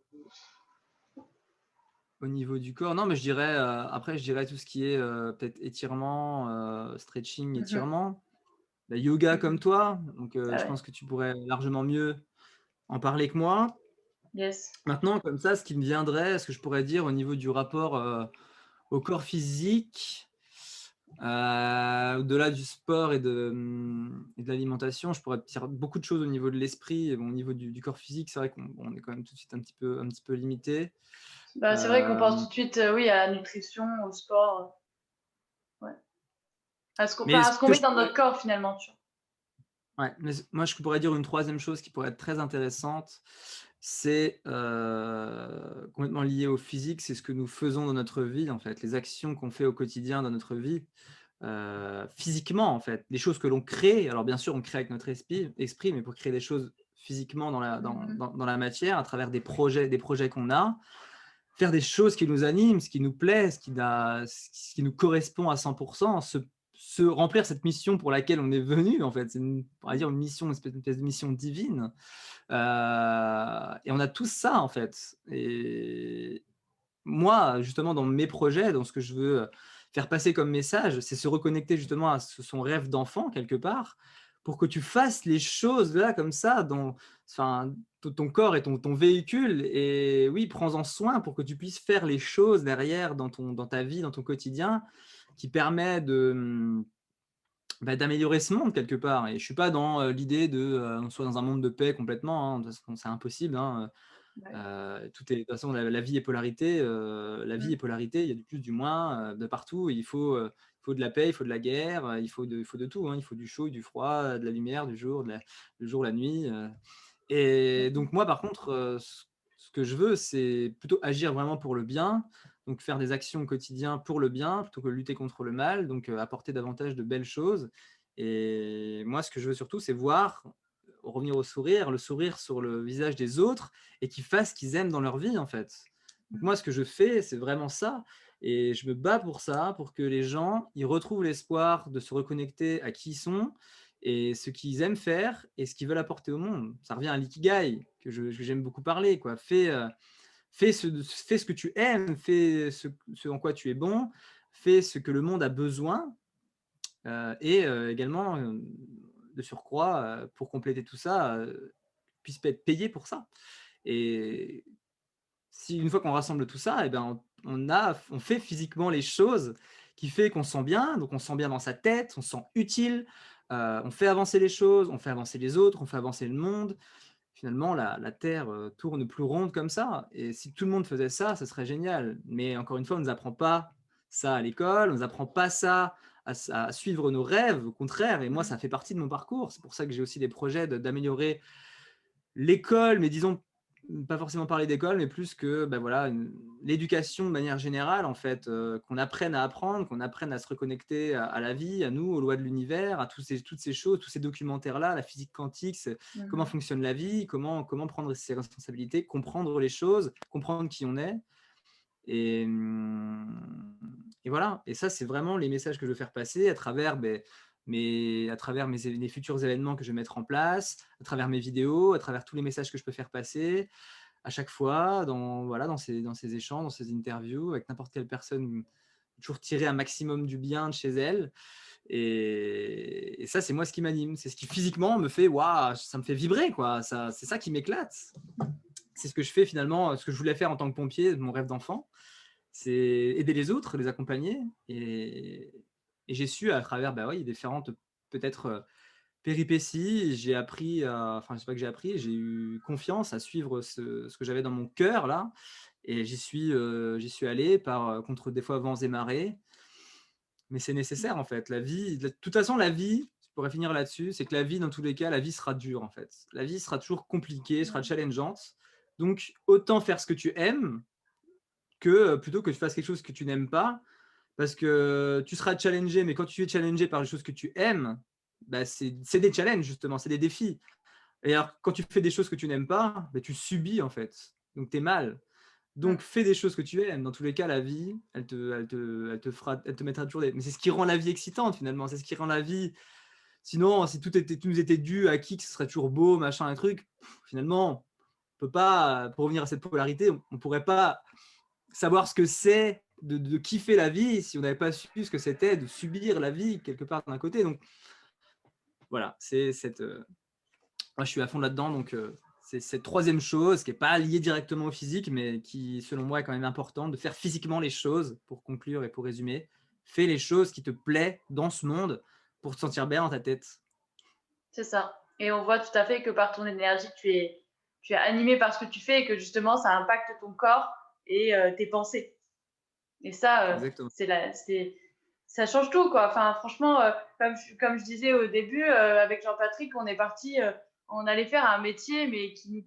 Speaker 2: au niveau du corps, non, mais après je dirais tout ce qui est peut-être étirement, stretching,
Speaker 1: Mhm.
Speaker 2: étirement. La yoga comme
Speaker 1: Mhm.
Speaker 2: toi, donc
Speaker 1: Ah
Speaker 2: je
Speaker 1: ouais.
Speaker 2: pense que tu pourrais largement mieux en parler que moi.
Speaker 1: Yes.
Speaker 2: Maintenant, comme ça, ce qui me viendrait, ce que je pourrais dire au niveau du rapport au corps physique, au-delà du sport et de l'alimentation, je pourrais dire beaucoup de choses au niveau de l'esprit. Et bon, au niveau du corps physique, c'est vrai qu'on est quand même tout de suite un petit peu limité.
Speaker 1: Bah, c'est vrai qu'on pense
Speaker 2: Euh,
Speaker 1: tout de suite, oui, à la nutrition, au sport, ouais.
Speaker 2: mais
Speaker 1: À
Speaker 2: ce
Speaker 1: ce qu'on
Speaker 2: que
Speaker 1: met
Speaker 2: je
Speaker 1: dans
Speaker 2: pourrais,
Speaker 1: notre corps finalement, tu
Speaker 2: ouais, mais moi, je pourrais dire une troisième chose qui pourrait être très intéressante, c'est complètement lié au physique, c'est ce que nous faisons dans notre vie, en fait, les actions qu'on fait au quotidien dans notre vie, physiquement, en fait, les choses que l'on crée. Alors, bien sûr, on crée avec notre esprit, mais pour créer des choses physiquement
Speaker 1: vois.
Speaker 2: dans la matière, à travers des projets qu'on a, faire des choses qui nous animent, ce qui nous plaît, ce qui nous correspond à 100%, se remplir cette mission pour laquelle on est venu, en fait. On va dire une mission, une espèce de mission divine. Et on a tous ça, en fait. Et moi, justement, dans mes projets, dans ce que je veux faire passer comme message, c'est se reconnecter justement à son rêve d'enfant, quelque part, pour que tu fasses les choses là, comme ça, enfin, ton corps est ton véhicule. Et oui, prends-en soin pour que tu puisses faire les choses derrière dans ta vie, dans ton quotidien, qui permet d'améliorer ce monde quelque part. Et je ne suis pas dans l'idée on soit dans un monde de paix complètement, hein, parce que c'est impossible, hein.
Speaker 1: Ouais.
Speaker 2: Tout est, de toute façon, la vie est polarité. La vie est
Speaker 1: Mm.
Speaker 2: polarité, il y a du plus, du moins, de partout. Il faut de la paix, il faut de la guerre, il faut de tout, hein. Il faut du chaud, du froid, de la lumière, du jour, le jour, la nuit. Et
Speaker 1: Mhm.
Speaker 2: donc, moi, par contre, ce que je veux, c'est plutôt agir vraiment pour le bien. Donc, faire des actions au quotidien pour le bien, plutôt que lutter contre le mal. Donc, apporter davantage de belles choses. Et moi, ce que je veux surtout, c'est voir, revenir au sourire, le sourire sur le visage des autres et qu'ils fassent ce qu'ils aiment dans leur vie, en fait. Donc, moi, ce que je fais, c'est vraiment ça. Et je me bats pour ça, pour que les gens ils retrouvent l'espoir de se reconnecter à qui ils sont et ce qu'ils aiment faire et ce qu'ils veulent apporter au monde. Ça revient à l'ikigai, que j'aime beaucoup parler, quoi. Fais ce que tu aimes, fais ce en quoi tu es bon, fais ce que le monde a besoin, également, de surcroît, pour compléter tout ça, puisse être payé pour ça. Et si une fois qu'on rassemble tout ça, et ben, on fait physiquement les choses qui fait qu'on se sent bien, donc on se sent bien dans sa tête, on se sent utile, on fait avancer les choses, on fait avancer les autres, on fait avancer le monde. Finalement, la terre, tourne plus ronde comme ça, et si tout le monde faisait ça, ce serait génial. Mais encore une fois, on ne nous apprend pas ça à l'école, on ne nous apprend pas ça à suivre nos rêves, au contraire, et moi, ça fait partie de mon parcours. C'est pour ça que j'ai aussi des projets d'améliorer l'école, mais disons, pas forcément parler d'école, mais plus que bah voilà, l'éducation de manière générale, en fait, qu'on apprenne à apprendre, qu'on apprenne à se reconnecter à la vie, à nous, aux lois de l'univers, à toutes ces choses, tous ces documentaires-là, la physique quantique, comment fonctionne la vie, comment prendre ses responsabilités, comprendre les choses, comprendre qui on est. Et, et voilà, et ça, c'est vraiment les messages que je veux faire passer à travers les futurs événements que je vais mettre en place, à travers mes vidéos, à travers tous les messages que je peux faire passer, à chaque fois, dans ces échanges, dans ces interviews, avec n'importe quelle personne, toujours tirer un maximum du bien de chez elle. Et ça, c'est moi ce qui m'anime. C'est ce qui physiquement me fait, waouh, ça me fait vibrer, quoi. C'est ça qui m'éclate. C'est ce que je fais finalement, ce que je voulais faire en tant que pompier, mon rêve d'enfant. C'est aider les autres, les accompagner. Et j'ai su à travers différentes peut-être péripéties, j'ai appris, enfin je sais pas que j'ai appris, j'ai eu confiance à suivre ce que j'avais dans mon cœur là, et j'y suis allé contre des fois vents et marées, mais c'est nécessaire en fait. La vie, de toute façon la vie, je pourrais finir là-dessus, c'est que la vie dans tous les cas, la vie sera dure en fait. La vie sera toujours compliquée, sera challengeante, donc autant faire ce que tu aimes que plutôt que tu fasses quelque chose que tu n'aimes pas, parce que tu seras challengé, mais quand tu es challengé par les choses que tu aimes, bah c'est des challenges justement, c'est des défis. Et alors, quand tu fais des choses que tu n'aimes pas, bah, tu subis en fait, donc tu es mal. Donc fais des choses que tu aimes. Dans tous les cas, la vie, elle te mettra toujours des... Mais c'est ce qui rend la vie excitante finalement, c'est ce qui rend la vie... Sinon, si tout nous était dû à qui, que ce serait toujours beau, machin, un truc, finalement, on peut pas, pour revenir à cette polarité, on pourrait pas savoir ce que c'est de kiffer la vie si on n'avait pas su ce que c'était de subir la vie quelque part d'un côté. Donc voilà, c'est cette. Moi, je suis à fond là-dedans, donc c'est cette troisième chose qui n'est pas liée directement au physique, mais qui, selon moi, est quand même importante de faire physiquement les choses. Pour conclure et pour résumer, fais les choses qui te plaisent dans ce monde pour te sentir bien dans ta tête.
Speaker 1: C'est ça. Et on voit tout à fait que par ton énergie, tu es animé par ce que tu fais et que justement, ça impacte ton corps et tes pensées. Et ça,
Speaker 2: Exactement.
Speaker 1: ça change tout, quoi. Enfin, franchement, comme je disais au début, avec Jean-Patrick, on est parti, on allait faire un métier, mais qui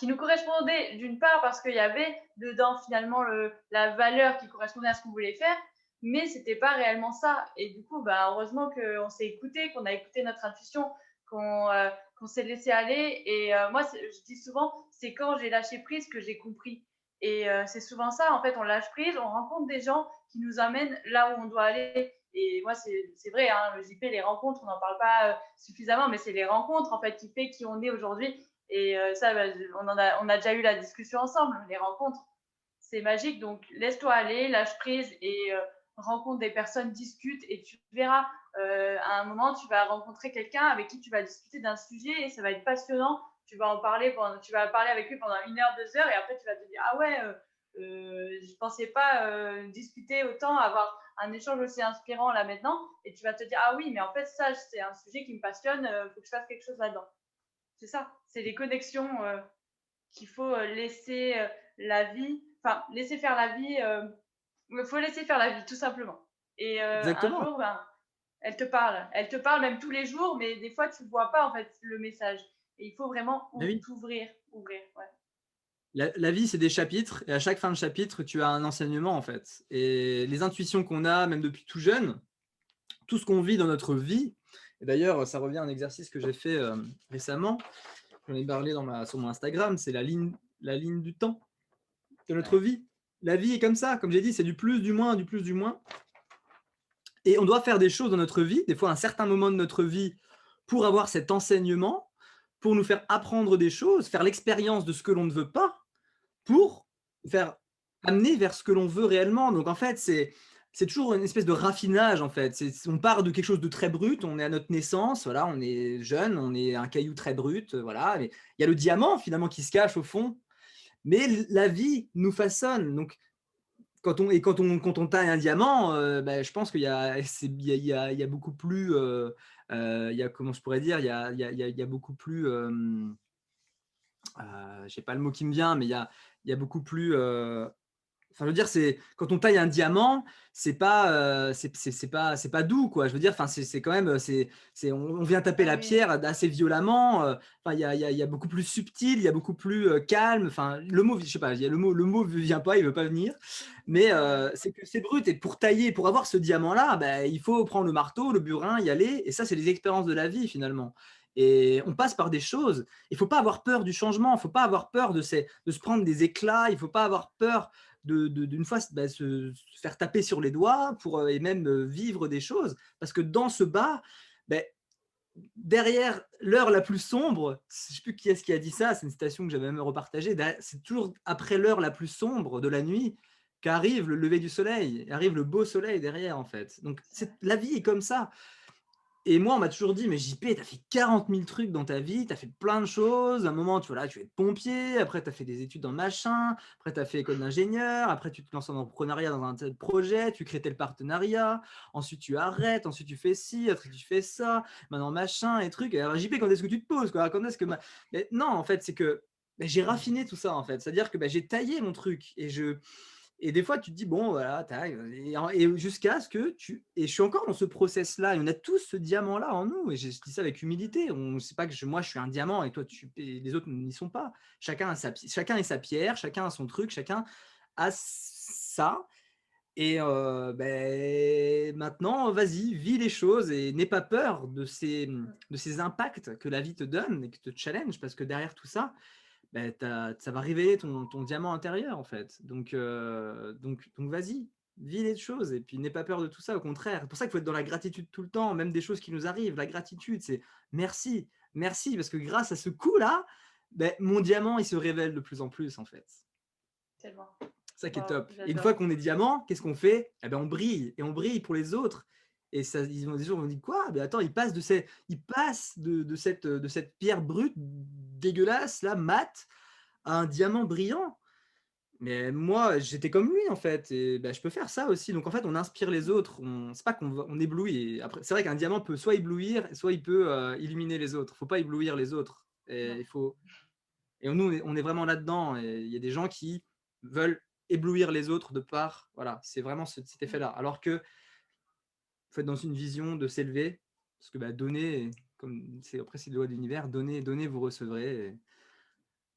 Speaker 1: nous correspondait d'une part parce qu'il y avait dedans finalement la valeur qui correspondait à ce qu'on voulait faire, mais c'était pas réellement ça. Et du coup, bah, heureusement qu'on s'est écouté, qu'on a écouté notre intuition, qu'on s'est laissé aller. Et moi, je dis souvent, c'est quand j'ai lâché prise que j'ai compris. Et c'est souvent ça, en fait, on lâche prise, on rencontre des gens qui nous amènent là où on doit aller. Et moi, c'est vrai, hein, le JP, les rencontres, on n'en parle pas suffisamment, mais c'est les rencontres, en fait, qui fait qui on est aujourd'hui. Et ça, bah, on a déjà eu la discussion ensemble, les rencontres. C'est magique, donc laisse-toi aller, lâche prise et rencontre des personnes, discute et tu verras. À un moment, tu vas rencontrer quelqu'un avec qui tu vas discuter d'un sujet et ça va être passionnant. Tu vas tu vas parler avec lui pendant 1 heure, 2 heures et après tu vas te dire ah ouais, je pensais pas discuter autant, avoir un échange aussi inspirant là maintenant. Et tu vas te dire ah oui, mais en fait ça c'est un sujet qui me passionne, faut que je fasse quelque chose là-dedans. C'est ça, c'est les connexions qu'il faut laisser la vie, enfin laisser faire la vie. Il faut laisser faire la vie tout simplement. Et un
Speaker 2: Exactement.
Speaker 1: jour, ben, elle te parle même tous les jours, mais des fois tu vois pas en fait le message. Et il faut vraiment
Speaker 2: La vie,
Speaker 1: t'ouvrir, ouvrir. Ouais.
Speaker 2: la vie, c'est des chapitres, et à chaque fin de chapitre, tu as un enseignement en fait. Et les intuitions qu'on a, même depuis tout jeune, tout ce qu'on vit dans notre vie. Et d'ailleurs, ça revient à un exercice que j'ai fait récemment. J'en ai parlé sur mon Instagram. C'est la ligne du temps de notre vie. La vie est comme ça. Comme j'ai dit, c'est du plus, du moins, du plus, du moins. Et on doit faire des choses dans notre vie. Des fois, à un certain moment de notre vie, pour avoir cet enseignement, pour nous faire apprendre des choses, faire l'expérience de ce que l'on ne veut pas, pour faire amener vers ce que l'on veut réellement. Donc en fait, c'est toujours une espèce de raffinage en fait. On part de quelque chose de très brut, on est à notre naissance, voilà, on est jeune, on est un caillou très brut, voilà. Mais il y a le diamant finalement qui se cache au fond, mais la vie nous façonne. Donc quand on taille un diamant, bah, je pense qu'il y a, il y a beaucoup plus, il y a, comment je pourrais dire, il y a beaucoup plus, j'ai pas le mot qui me vient, mais il y a beaucoup plus, enfin, je veux dire, c'est quand on taille un diamant, c'est pas doux, quoi. Je veux dire, enfin, c'est quand même, on vient taper
Speaker 1: Ah
Speaker 2: la
Speaker 1: oui,
Speaker 2: pierre assez violemment. Enfin, il y a beaucoup plus subtil, il y a beaucoup plus calme. Enfin, le mot, je sais pas, il y a le mot vient pas, il veut pas venir. Mais c'est que c'est brut. Et pour tailler, pour avoir ce diamant-là, ben, il faut prendre le marteau, le burin, y aller. Et ça, c'est les expériences de la vie finalement. Et on passe par des choses. Il faut pas avoir peur du changement. Il faut pas avoir peur de se prendre des éclats. Il faut pas avoir peur d'une fois bah, se faire taper sur les doigts pour, et même vivre des choses. Parce que dans ce bas, bah, derrière l'heure la plus sombre, je ne sais plus qui est-ce qui a dit ça, c'est une citation que j'avais même repartagée, c'est toujours après l'heure la plus sombre de la nuit qu'arrive le lever du soleil, arrive le beau soleil derrière en fait. Donc la vie est comme ça. Et moi, on m'a toujours dit, mais JP, tu as fait 40 000 trucs dans ta vie, tu as fait plein de choses. À un moment, tu vas être pompier, après, tu as fait des études dans machin, après, tu as fait école d'ingénieur, après, tu te lances en entrepreneuriat dans un tel projet, tu crées tel partenariat, ensuite, tu arrêtes, ensuite, tu fais ci, après, tu fais ça, maintenant, machin et trucs. Alors, JP, quand est-ce que tu te poses, quoi? Quand est-ce que. Mais non, en fait, c'est que j'ai raffiné tout ça, en fait. C'est-à-dire que j'ai taillé mon truc et des fois, tu te dis, bon, voilà, et jusqu'à ce que tu. Et je suis encore dans ce process-là. Et on a tous ce diamant-là en nous. Et je dis ça avec humilité. On sait pas que moi, je suis un diamant et toi, et les autres n'y sont pas. Chacun chacun est sa pierre, chacun a son truc, chacun a ça. Et maintenant, vas-y, vis les choses et n'aie pas peur de ces impacts que la vie te donne et que te challenge. Parce que derrière tout ça, ben, ça va révéler ton diamant intérieur en fait. Donc vas-y, vis les choses et puis n'aie pas peur de tout ça, au contraire. C'est pour ça qu'il faut être dans la gratitude tout le temps, même des choses qui nous arrivent. La gratitude, c'est merci, merci, parce que grâce à ce coup-là, ben, mon diamant, il se révèle de plus en plus en fait.
Speaker 1: tellement.
Speaker 2: C'est ça qui est
Speaker 1: Wow,
Speaker 2: top. Et une fois
Speaker 1: j'adore.
Speaker 2: qu'on est diamant, qu'est-ce qu'on fait? Eh ben, on brille et on brille pour les autres. Et ça, des gens vont dire quoi? Ben attends, il passe de cette pierre brute, dégueulasse, là, mate, à un diamant brillant. Mais moi, j'étais comme lui en fait, et ben, je peux faire ça aussi. Donc en fait, on inspire les autres. C'est pas on éblouit. Et après, c'est vrai qu'un diamant peut soit éblouir, soit il peut illuminer les autres. Faut pas éblouir les autres. Et
Speaker 1: Non.
Speaker 2: il faut. Et nous, on est vraiment là-dedans. Et il y a des gens qui veulent éblouir les autres de par, voilà, c'est vraiment cet effet-là. Alors que faut être dans une vision de s'élever, parce que bah, donner, comme c'est après c'est les lois de l'univers, donner, vous recevrez. Et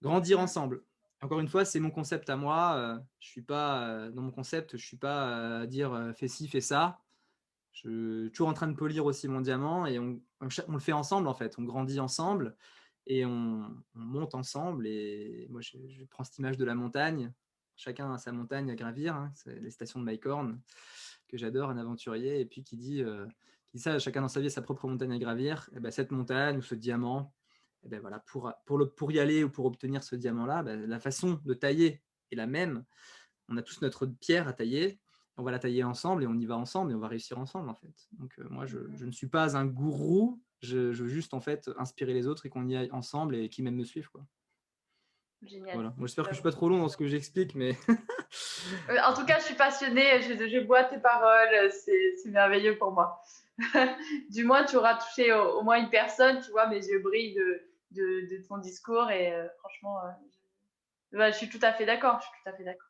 Speaker 2: grandir
Speaker 1: Mm.
Speaker 2: ensemble. Encore une fois, c'est mon concept à moi. Je suis pas dans mon concept, je suis pas à dire fais ci, fais ça. Je suis toujours en train de polir aussi mon diamant et on le fait ensemble en fait. On grandit ensemble et on monte ensemble. Et moi, je prends cette image de la montagne. Chacun a sa montagne à gravir. Hein. C'est les stations de Mike Horn que j'adore, un aventurier, et puis qui dit ça, chacun dans sa vie a sa propre montagne à gravir. Et ben, cette montagne ou ce diamant, et ben voilà, pour y aller ou pour obtenir ce diamant-là, ben, la façon de tailler est la même. On a tous notre pierre à tailler, on va la tailler ensemble et on y va ensemble et on va réussir ensemble en fait. Donc moi, je ne suis pas un gourou, je veux juste en fait inspirer les autres et qu'on y aille ensemble et qu'ils même me suivent. Quoi.
Speaker 1: Génial.
Speaker 2: Voilà. Moi, j'espère que je suis
Speaker 1: J'adore.
Speaker 2: pas trop long dans ce que j'explique, mais
Speaker 1: En tout cas, je suis passionnée, je bois tes paroles, c'est merveilleux pour moi. Du moins, tu auras touché au moins une personne, tu vois, mes yeux brillent de ton discours et franchement, je suis tout à fait d'accord, je suis tout à fait d'accord.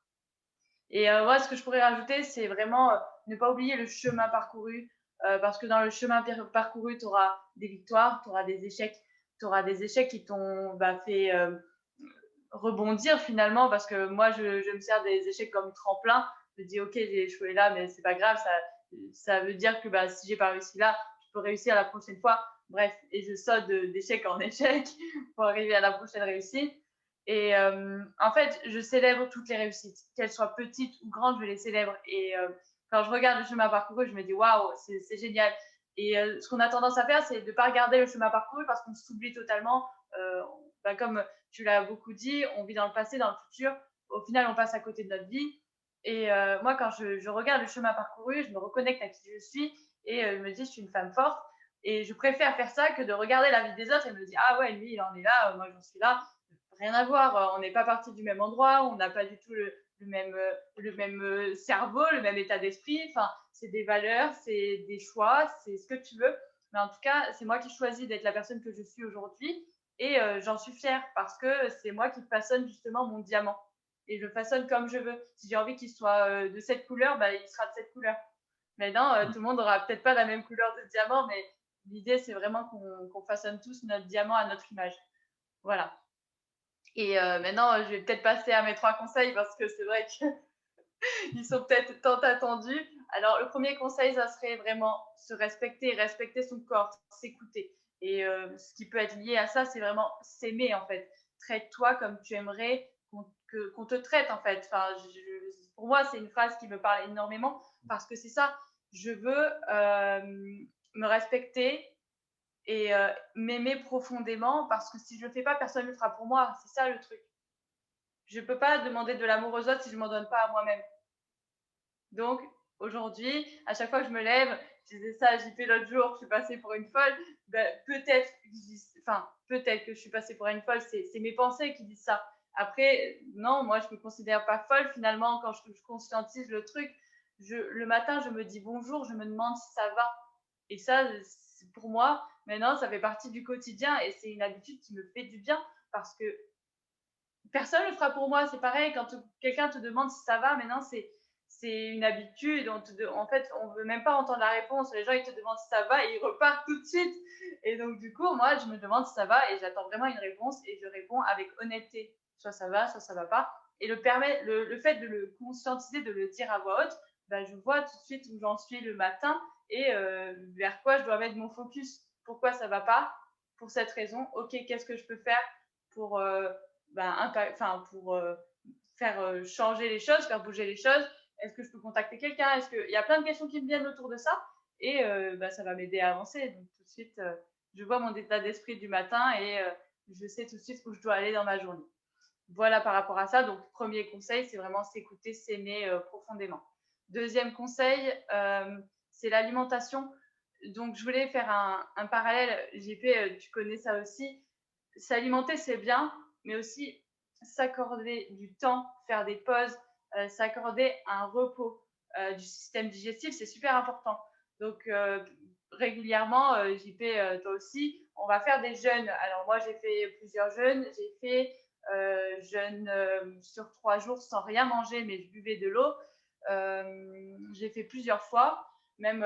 Speaker 1: Et moi, ce que je pourrais rajouter, c'est vraiment ne pas oublier le chemin parcouru, parce que dans le chemin parcouru, tu auras des victoires, tu auras des échecs qui t'ont fait rebondir finalement, parce que moi, je me sers des échecs comme tremplin. Je me dis, ok, j'ai échoué là, mais c'est pas grave, ça veut dire que si j'ai pas réussi là, je peux réussir la prochaine fois. Bref, et je saute d'échec en échec pour arriver à la prochaine réussite. Et en fait, je célèbre toutes les réussites, qu'elles soient petites ou grandes, je les célèbre. Et quand je regarde le chemin parcouru, je me dis waouh, c'est génial. Et ce qu'on a tendance à faire, c'est de ne pas regarder le chemin parcouru parce qu'on s'oublie totalement. Comme tu l'as beaucoup dit, on vit dans le passé, dans le futur. Au final, on passe à côté de notre vie. Et moi, quand je regarde le chemin parcouru, je me reconnecte à qui je suis et je me dis, je suis une femme forte. Et je préfère faire ça que de regarder la vie des autres et me dire, ah ouais, lui, il en est là, moi, j'en suis là. Rien à voir. On n'est pas partis du même endroit, on n'a pas du tout le même cerveau, le même état d'esprit. Enfin, c'est des valeurs, c'est des choix, c'est ce que tu veux. Mais en tout cas, c'est moi qui choisis d'être la personne que je suis aujourd'hui et j'en suis fière parce que c'est moi qui façonne justement mon diamant. Et je le façonne comme je veux. Si j'ai envie qu'il soit de cette couleur, bah, il sera de cette couleur. Maintenant, tout le monde n'aura peut-être pas la même couleur de diamant, mais l'idée, c'est vraiment qu'on façonne tous notre diamant à notre image. Voilà. Et maintenant, je vais peut-être passer à mes 3 conseils parce que c'est vrai qu'ils sont peut-être tant attendus. Alors, le premier conseil, ça serait vraiment se respecter, respecter son corps, s'écouter. Et ce qui peut être lié à ça, c'est vraiment s'aimer en fait. Traite-toi comme tu aimerais qu'on te traite en fait. Enfin, pour moi, c'est une phrase qui me parle énormément parce que c'est ça. Je veux me respecter et m'aimer profondément parce que si je le fais pas, personne ne le fera pour moi. C'est ça le truc. Je peux pas demander de l'amour aux autres si je m'en donne pas à moi-même. Donc aujourd'hui, à chaque fois que je me lève, je disais ça à JP l'autre jour, je suis passée pour une folle. Ben, peut-être que je suis passée pour une folle, c'est mes pensées qui disent ça. Après, non, moi je me considère pas folle finalement quand je conscientise le truc. Le matin, je me dis bonjour, je me demande si ça va. Et ça, pour moi, maintenant, ça fait partie du quotidien et c'est une habitude qui me fait du bien parce que personne ne le fera pour moi. C'est pareil, quand quelqu'un te demande si ça va, maintenant, c'est une habitude. En fait, on ne veut même pas entendre la réponse. Les gens, ils te demandent si ça va et ils repartent tout de suite. Et donc, du coup, moi, je me demande si ça va et j'attends vraiment une réponse et je réponds avec honnêteté. Soit ça va pas. Et le fait de le conscientiser, de le dire à voix haute, bah, je vois tout de suite où j'en suis le matin et vers quoi je dois mettre mon focus. Pourquoi ça va pas? Pour cette raison. Ok, qu'est-ce que je peux faire pour pour faire changer les choses, faire bouger les choses. Est-ce que je peux contacter quelqu'un? Il y a plein de questions qui me viennent autour de ça et ça va m'aider à avancer. Donc tout de suite, je vois mon état d'esprit du matin et je sais tout de suite où je dois aller dans ma journée. Voilà par rapport à ça. Donc premier conseil, c'est vraiment s'écouter, s'aimer profondément. Deuxième conseil, c'est l'alimentation. Donc je voulais faire un parallèle. JP, tu connais ça aussi. S'alimenter, c'est bien, mais aussi s'accorder du temps, faire des pauses, s'accorder un repos du système digestif, c'est super important. Donc, régulièrement, JP, toi aussi, on va faire des jeûnes. Alors, moi, j'ai fait plusieurs jeûnes. J'ai fait jeûne sur 3 jours sans rien manger, mais je buvais de l'eau. J'ai fait plusieurs fois. Même,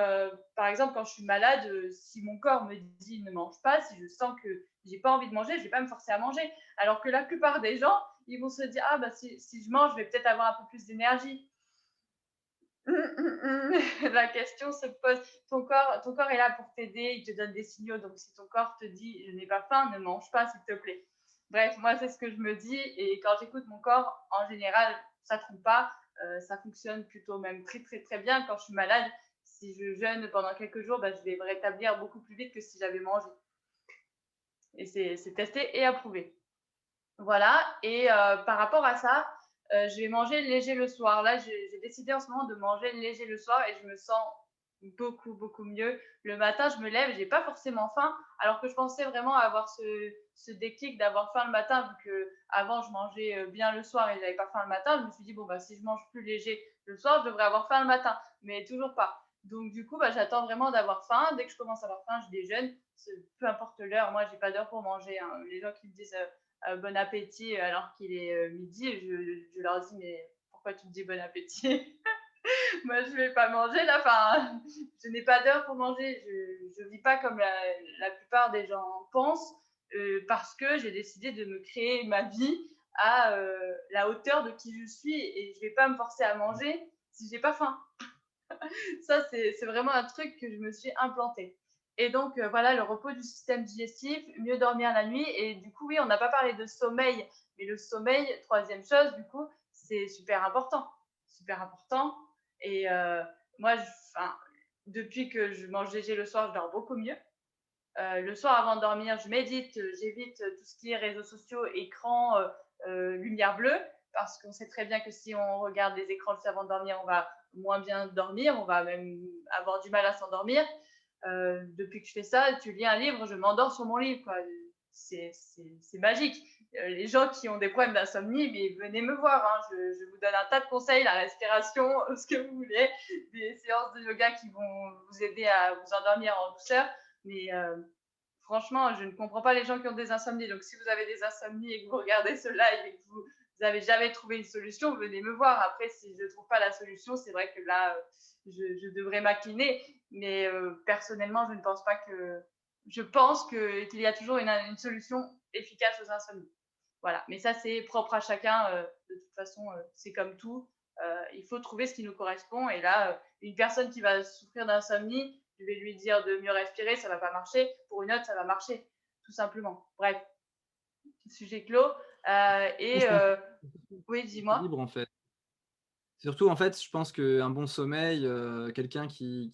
Speaker 1: par exemple, quand je suis malade, si mon corps me dit ne mange pas, si je sens que j'ai pas envie de manger, je vais pas me forcer à manger. Alors que la plupart des gens, ils vont se dire ah bah si je mange, je vais peut-être avoir un peu plus d'énergie. La question se pose. Ton corps est là pour t'aider, il te donne des signaux. Donc si ton corps te dit je n'ai pas faim, ne mange pas s'il te plaît. Bref, moi c'est ce que je me dis et quand j'écoute mon corps, en général, ça trompe pas. Ça fonctionne plutôt même très très très bien. Quand je suis malade, si je jeûne pendant quelques jours, bah, je vais me rétablir beaucoup plus vite que si j'avais mangé. Et c'est testé et approuvé. Voilà, et par rapport à ça, je vais manger léger le soir. Là, j'ai décidé en ce moment de manger léger le soir et je me sens beaucoup, beaucoup mieux. Le matin, je me lève et j'ai pas forcément faim, alors que je pensais vraiment avoir ce déclic d'avoir faim le matin, vu que avant je mangeais bien le soir et j'avais pas faim le matin. Je me suis dit, bon, bah, si je mange plus léger le soir, je devrais avoir faim le matin, mais toujours pas. Donc, du coup, bah, j'attends vraiment d'avoir faim. Dès que je commence à avoir faim, je déjeune. Peu importe l'heure, moi, j'ai pas d'heure pour manger, hein. Les gens qui me disent bon appétit alors qu'il est midi, je leur dis mais pourquoi tu me dis bon appétit? Moi je vais pas manger là, enfin je n'ai pas d'heure pour manger, je vis pas comme la plupart des gens pensent parce que j'ai décidé de me créer ma vie à la hauteur de qui je suis et je vais pas me forcer à manger si j'ai pas faim. Ça c'est vraiment un truc que je me suis implanté. Et donc, voilà, le repos du système digestif, mieux dormir la nuit. Et du coup, oui, on n'a pas parlé de sommeil, mais le sommeil, troisième chose, du coup, c'est super important. Super important. Et moi, depuis que je mange léger le soir, je dors beaucoup mieux. Le soir avant de dormir, je médite, j'évite tout ce qui est réseaux sociaux, écran, lumière bleue, parce qu'on sait très bien que si on regarde les écrans juste avant de dormir, on va moins bien dormir, on va même avoir du mal à s'endormir. Depuis que je fais ça, tu lis un livre, je m'endors sur mon livre, quoi. C'est magique. Les gens qui ont des problèmes d'insomnie, mais venez me voir, hein. Je vous donne un tas de conseils, la respiration, ce que vous voulez, des séances de yoga qui vont vous aider à vous endormir en douceur. Mais franchement, je ne comprends pas les gens qui ont des insomnies. Donc, si vous avez des insomnies et que vous regardez ce live et que vous n'avez jamais trouvé une solution, venez me voir. Après, si je ne trouve pas la solution, c'est vrai que là, je devrais m'incliner. Mais personnellement, je ne pense pas que. Je pense qu'il y a toujours une solution efficace aux insomnies. Voilà. Mais ça, c'est propre à chacun. De toute façon, c'est comme tout. Il faut trouver ce qui nous correspond. Et là, une personne qui va souffrir d'insomnie, je vais lui dire de mieux respirer, ça ne va pas marcher. Pour une autre, ça va marcher, tout simplement. Bref, sujet clos.
Speaker 2: Je pense que
Speaker 1: Oui,
Speaker 2: c'est
Speaker 1: dis-moi.
Speaker 2: l'équilibre, en fait. Surtout, en fait, je pense qu'un bon sommeil, quelqu'un qui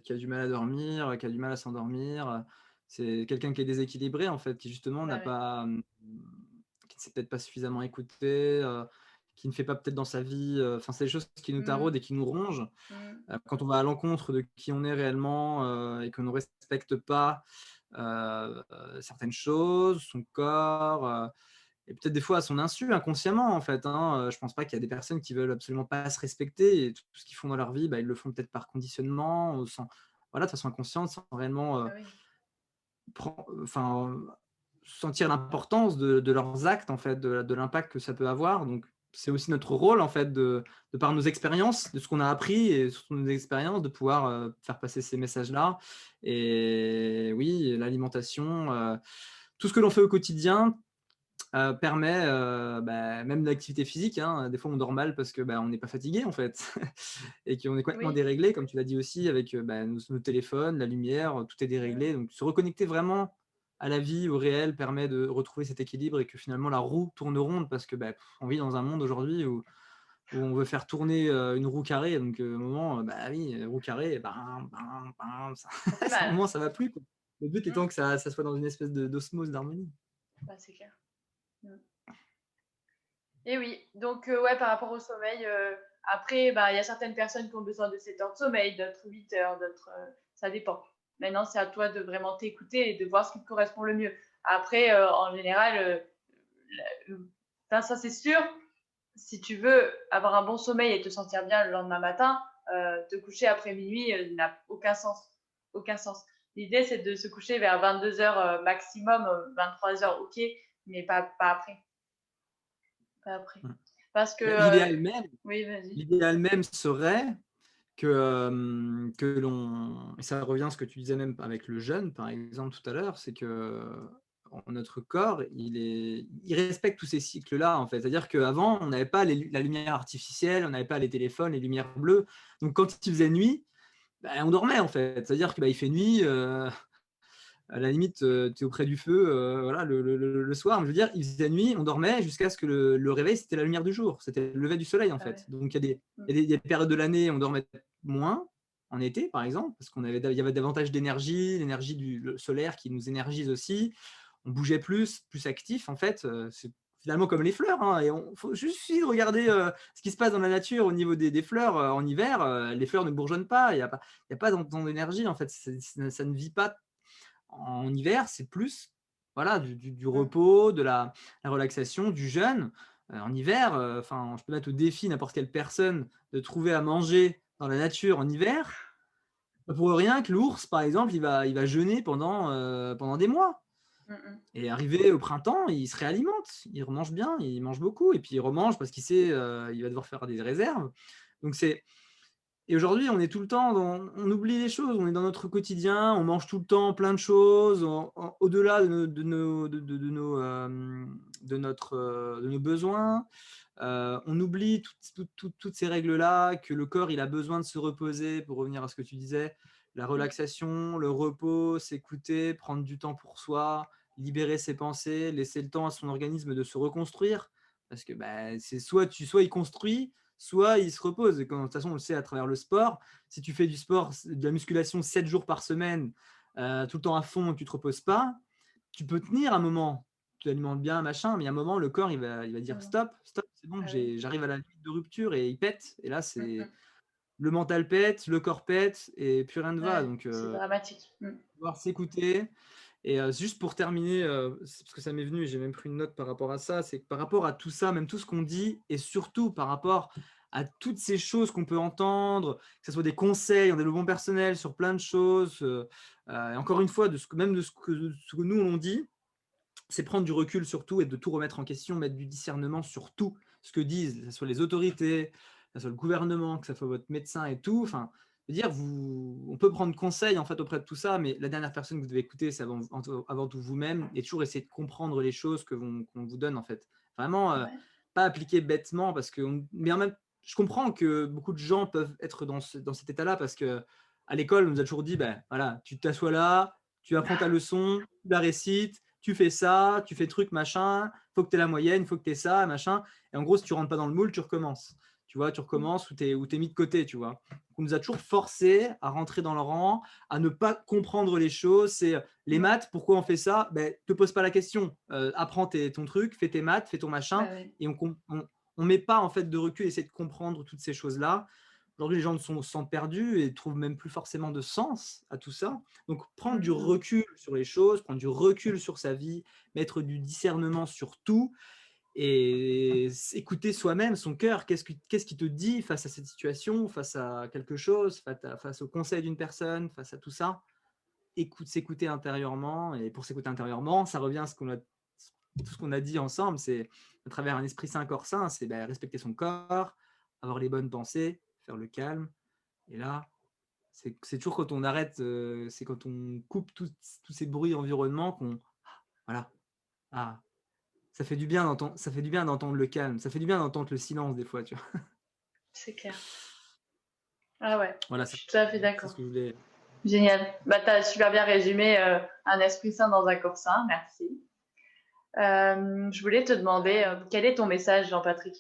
Speaker 2: a du mal à dormir, qui a du mal à s'endormir, c'est quelqu'un qui est déséquilibré, en fait, qui justement n'a
Speaker 1: Bah oui.
Speaker 2: pas, qui ne s'est peut-être pas suffisamment écouté, qui ne fait pas peut-être dans sa vie, enfin, c'est des choses qui nous
Speaker 1: Mmh,
Speaker 2: taraudent et qui nous rongent.
Speaker 1: mmh,
Speaker 2: Quand on va à l'encontre de qui on est réellement, et qu'on ne respecte pas, certaines choses, son corps, et peut-être des fois à son insu, inconsciemment en fait, hein. Je pense pas qu'il y a des personnes qui veulent absolument pas se respecter et tout ce qu'ils font dans leur vie, bah, ils le font peut-être par conditionnement, sans voilà, de façon inconsciente, sans réellement,
Speaker 1: bah oui.
Speaker 2: enfin, sentir l'importance de leurs actes en fait, de l'impact que ça peut avoir. Donc c'est aussi notre rôle en fait de par nos expériences, de ce qu'on a appris et surtout nos expériences, de pouvoir, faire passer ces messages-là. Et oui, l'alimentation, tout ce que l'on fait au quotidien, permet, bah, même l'activité physique, hein, des fois on dort mal parce que, bah, on n'est pas fatigué en fait et qu'on est complètement
Speaker 1: Oui.
Speaker 2: déréglé comme tu l'as dit aussi avec, bah, nos téléphones, la lumière, tout est déréglé.
Speaker 1: Mmh.
Speaker 2: Donc se reconnecter vraiment à la vie, au réel permet de retrouver cet équilibre et que finalement la roue tourne ronde parce que, bah, on vit dans un monde aujourd'hui où on veut faire tourner, une roue carrée donc à un moment, bah, oui, roue carrée, bam, bam, bam, ça
Speaker 1: Ça fait
Speaker 2: à un
Speaker 1: mal.
Speaker 2: moment ça va plus quoi. Le but
Speaker 1: Mmh.
Speaker 2: étant que ça soit dans une espèce d'osmose, d'harmonie.
Speaker 1: Bah, c'est clair. Mmh. Et oui, donc ouais, par rapport au sommeil, après, bah, il y a certaines personnes qui ont besoin de 7 heures de sommeil, d'autres 8 heures, d'autres, ça dépend. Maintenant, c'est à toi de vraiment t'écouter et de voir ce qui te correspond le mieux. Après, en général, la enfin, ça, c'est sûr, si tu veux avoir un bon sommeil et te sentir bien le lendemain matin, te coucher après minuit, n'a aucun sens. Aucun sens. L'idée, c'est de se coucher vers 22 heures maximum, 23 heures, OK, mais pas après, pas après.
Speaker 2: Mmh.
Speaker 1: Parce que,
Speaker 2: Bah, l'idéal même
Speaker 1: oui, vas-y.
Speaker 2: l'idéal même serait que l'on et ça revient à ce que tu disais même avec le jeûne, par exemple, tout à l'heure, c'est que notre corps, il respecte tous ces cycles-là, en fait. C'est-à-dire qu'avant, on n'avait pas la lumière artificielle, on n'avait pas les téléphones, les lumières bleues. Donc quand il faisait nuit, bah, on dormait, en fait. C'est-à-dire que, bah, il fait nuit, à la limite, tu es auprès du feu, voilà, le soir. Mais je veux dire, il faisait nuit, on dormait jusqu'à ce que le réveil, c'était la lumière du jour, c'était le lever du soleil, en
Speaker 1: Ah ouais.
Speaker 2: fait. Donc
Speaker 1: Mmh.
Speaker 2: il y a des périodes de l'année où on dormait moins, en été, par exemple, parce il y avait davantage d'énergie, l'énergie solaire qui nous énergise aussi. On bougeait plus actif, en fait. C'est finalement comme les fleurs, hein, et il faut juste suffit de regarder ce qui se passe dans la nature au niveau des fleurs en hiver. Les fleurs ne bourgeonnent pas, il y a pas tant d'énergie, en fait. Ça ne vit pas en hiver, c'est plus voilà, du
Speaker 1: Mmh.
Speaker 2: repos, de la relaxation, du jeûne. En hiver, enfin, je peux mettre au défi n'importe quelle personne de trouver à manger dans la nature en hiver. Pas pour rien que l'ours, par exemple, il va jeûner pendant des mois.
Speaker 1: Mmh mh.
Speaker 2: Et arrivé au printemps, il se réalimente, il remange bien, il mange beaucoup et puis il remange parce qu'il sait, il va devoir faire des réserves. Donc c'est et aujourd'hui, on est tout le temps on oublie les choses, on est dans notre quotidien, on mange tout le temps plein de choses, au-delà de nos besoins. On oublie toutes ces règles-là, que le corps, il a besoin de se reposer, pour revenir à ce que tu disais, la
Speaker 1: Mmh.
Speaker 2: relaxation, le repos, s'écouter, prendre du temps pour soi, libérer ses pensées, laisser le temps à son organisme de se reconstruire. Parce que bah, c'est soit il construit, soit il se repose. Et de toute façon, on le sait à travers le sport, si tu fais du sport, de la musculation 7 jours par semaine, tout le temps à fond et que tu ne te reposes pas, tu peux tenir un moment, tu alimentes bien, machin, mais à un moment, le corps, il va dire stop, stop, c'est bon,
Speaker 1: Ah oui.
Speaker 2: j'arrive à la limite de rupture et il pète. Et là,
Speaker 1: Mm.
Speaker 2: le mental pète, le corps pète et plus rien ne va.
Speaker 1: Ouais,
Speaker 2: Donc,
Speaker 1: c'est dramatique.
Speaker 2: devoir s'écouter. Et juste pour terminer, parce que ça m'est venu, j'ai même pris une note par rapport à ça, c'est que par rapport à tout ça, même tout ce qu'on dit, et surtout par rapport à toutes ces choses qu'on peut entendre, que ce soit des conseils en développement personnel sur plein de choses, et encore une fois, même de ce que nous on dit, c'est prendre du recul sur tout et de tout remettre en question, mettre du discernement sur tout ce que disent, que ce soit les autorités, que ce soit le gouvernement, que ce soit votre médecin et tout. Enfin, je veux dire, on peut prendre conseil en fait auprès de tout ça, mais la dernière personne que vous devez écouter, c'est avant tout vous-même, et toujours essayer de comprendre les choses qu'on vous donne en fait. Vraiment,
Speaker 1: Ouais.
Speaker 2: pas appliquer bêtement parce que, mais en même, je comprends que beaucoup de gens peuvent être dans cet état-là parce que à l'école, on nous a toujours dit, ben voilà, tu t'assois là, tu apprends ta leçon, tu la récites, tu fais ça, tu fais truc, machin, faut que tu aies la moyenne, faut que tu aies ça, machin. Et en gros, si tu rentres pas dans le moule, tu recommences. Tu vois, tu recommences ou tu es mis de côté, tu vois. On nous a toujours forcé à rentrer dans le rang, à ne pas comprendre les choses. C'est les
Speaker 1: Ouais.
Speaker 2: maths, pourquoi on fait ça? Ben, te pose pas la question. Apprends ton truc, fais tes maths, fais ton machin.
Speaker 1: Bah oui.
Speaker 2: Et on met pas en fait de recul, essayer de comprendre toutes ces choses-là. Aujourd'hui, les gens se sentent perdus et trouvent même plus forcément de sens à tout ça. Donc, prendre du recul sur les choses, prendre du recul sur sa vie, mettre du discernement sur tout et écouter soi-même, son cœur. Qu'est-ce qui te dit face à cette situation, face à quelque chose, face au conseil d'une personne, face à tout ça? S'écouter intérieurement. Et pour s'écouter intérieurement, ça revient à tout ce qu'on a dit ensemble, c'est à travers un esprit sain, corps sain, c'est respecter son corps, avoir les bonnes pensées, faire le calme. Et là, c'est toujours quand on arrête, c'est quand on coupe tous ces bruits environnement qu'on, voilà, ah, ça fait du bien d'entendre le calme, ça fait du bien d'entendre le silence des fois, tu vois.
Speaker 1: C'est clair. Ah ouais,
Speaker 2: Voilà,
Speaker 1: je suis tout à fait
Speaker 2: c'est
Speaker 1: d'accord.
Speaker 2: ce que je voulais.
Speaker 1: Génial. Bah, tu as super bien résumé un esprit sain dans un corps sain. Merci. Je voulais te demander, quel est ton message, Jean-Patrick?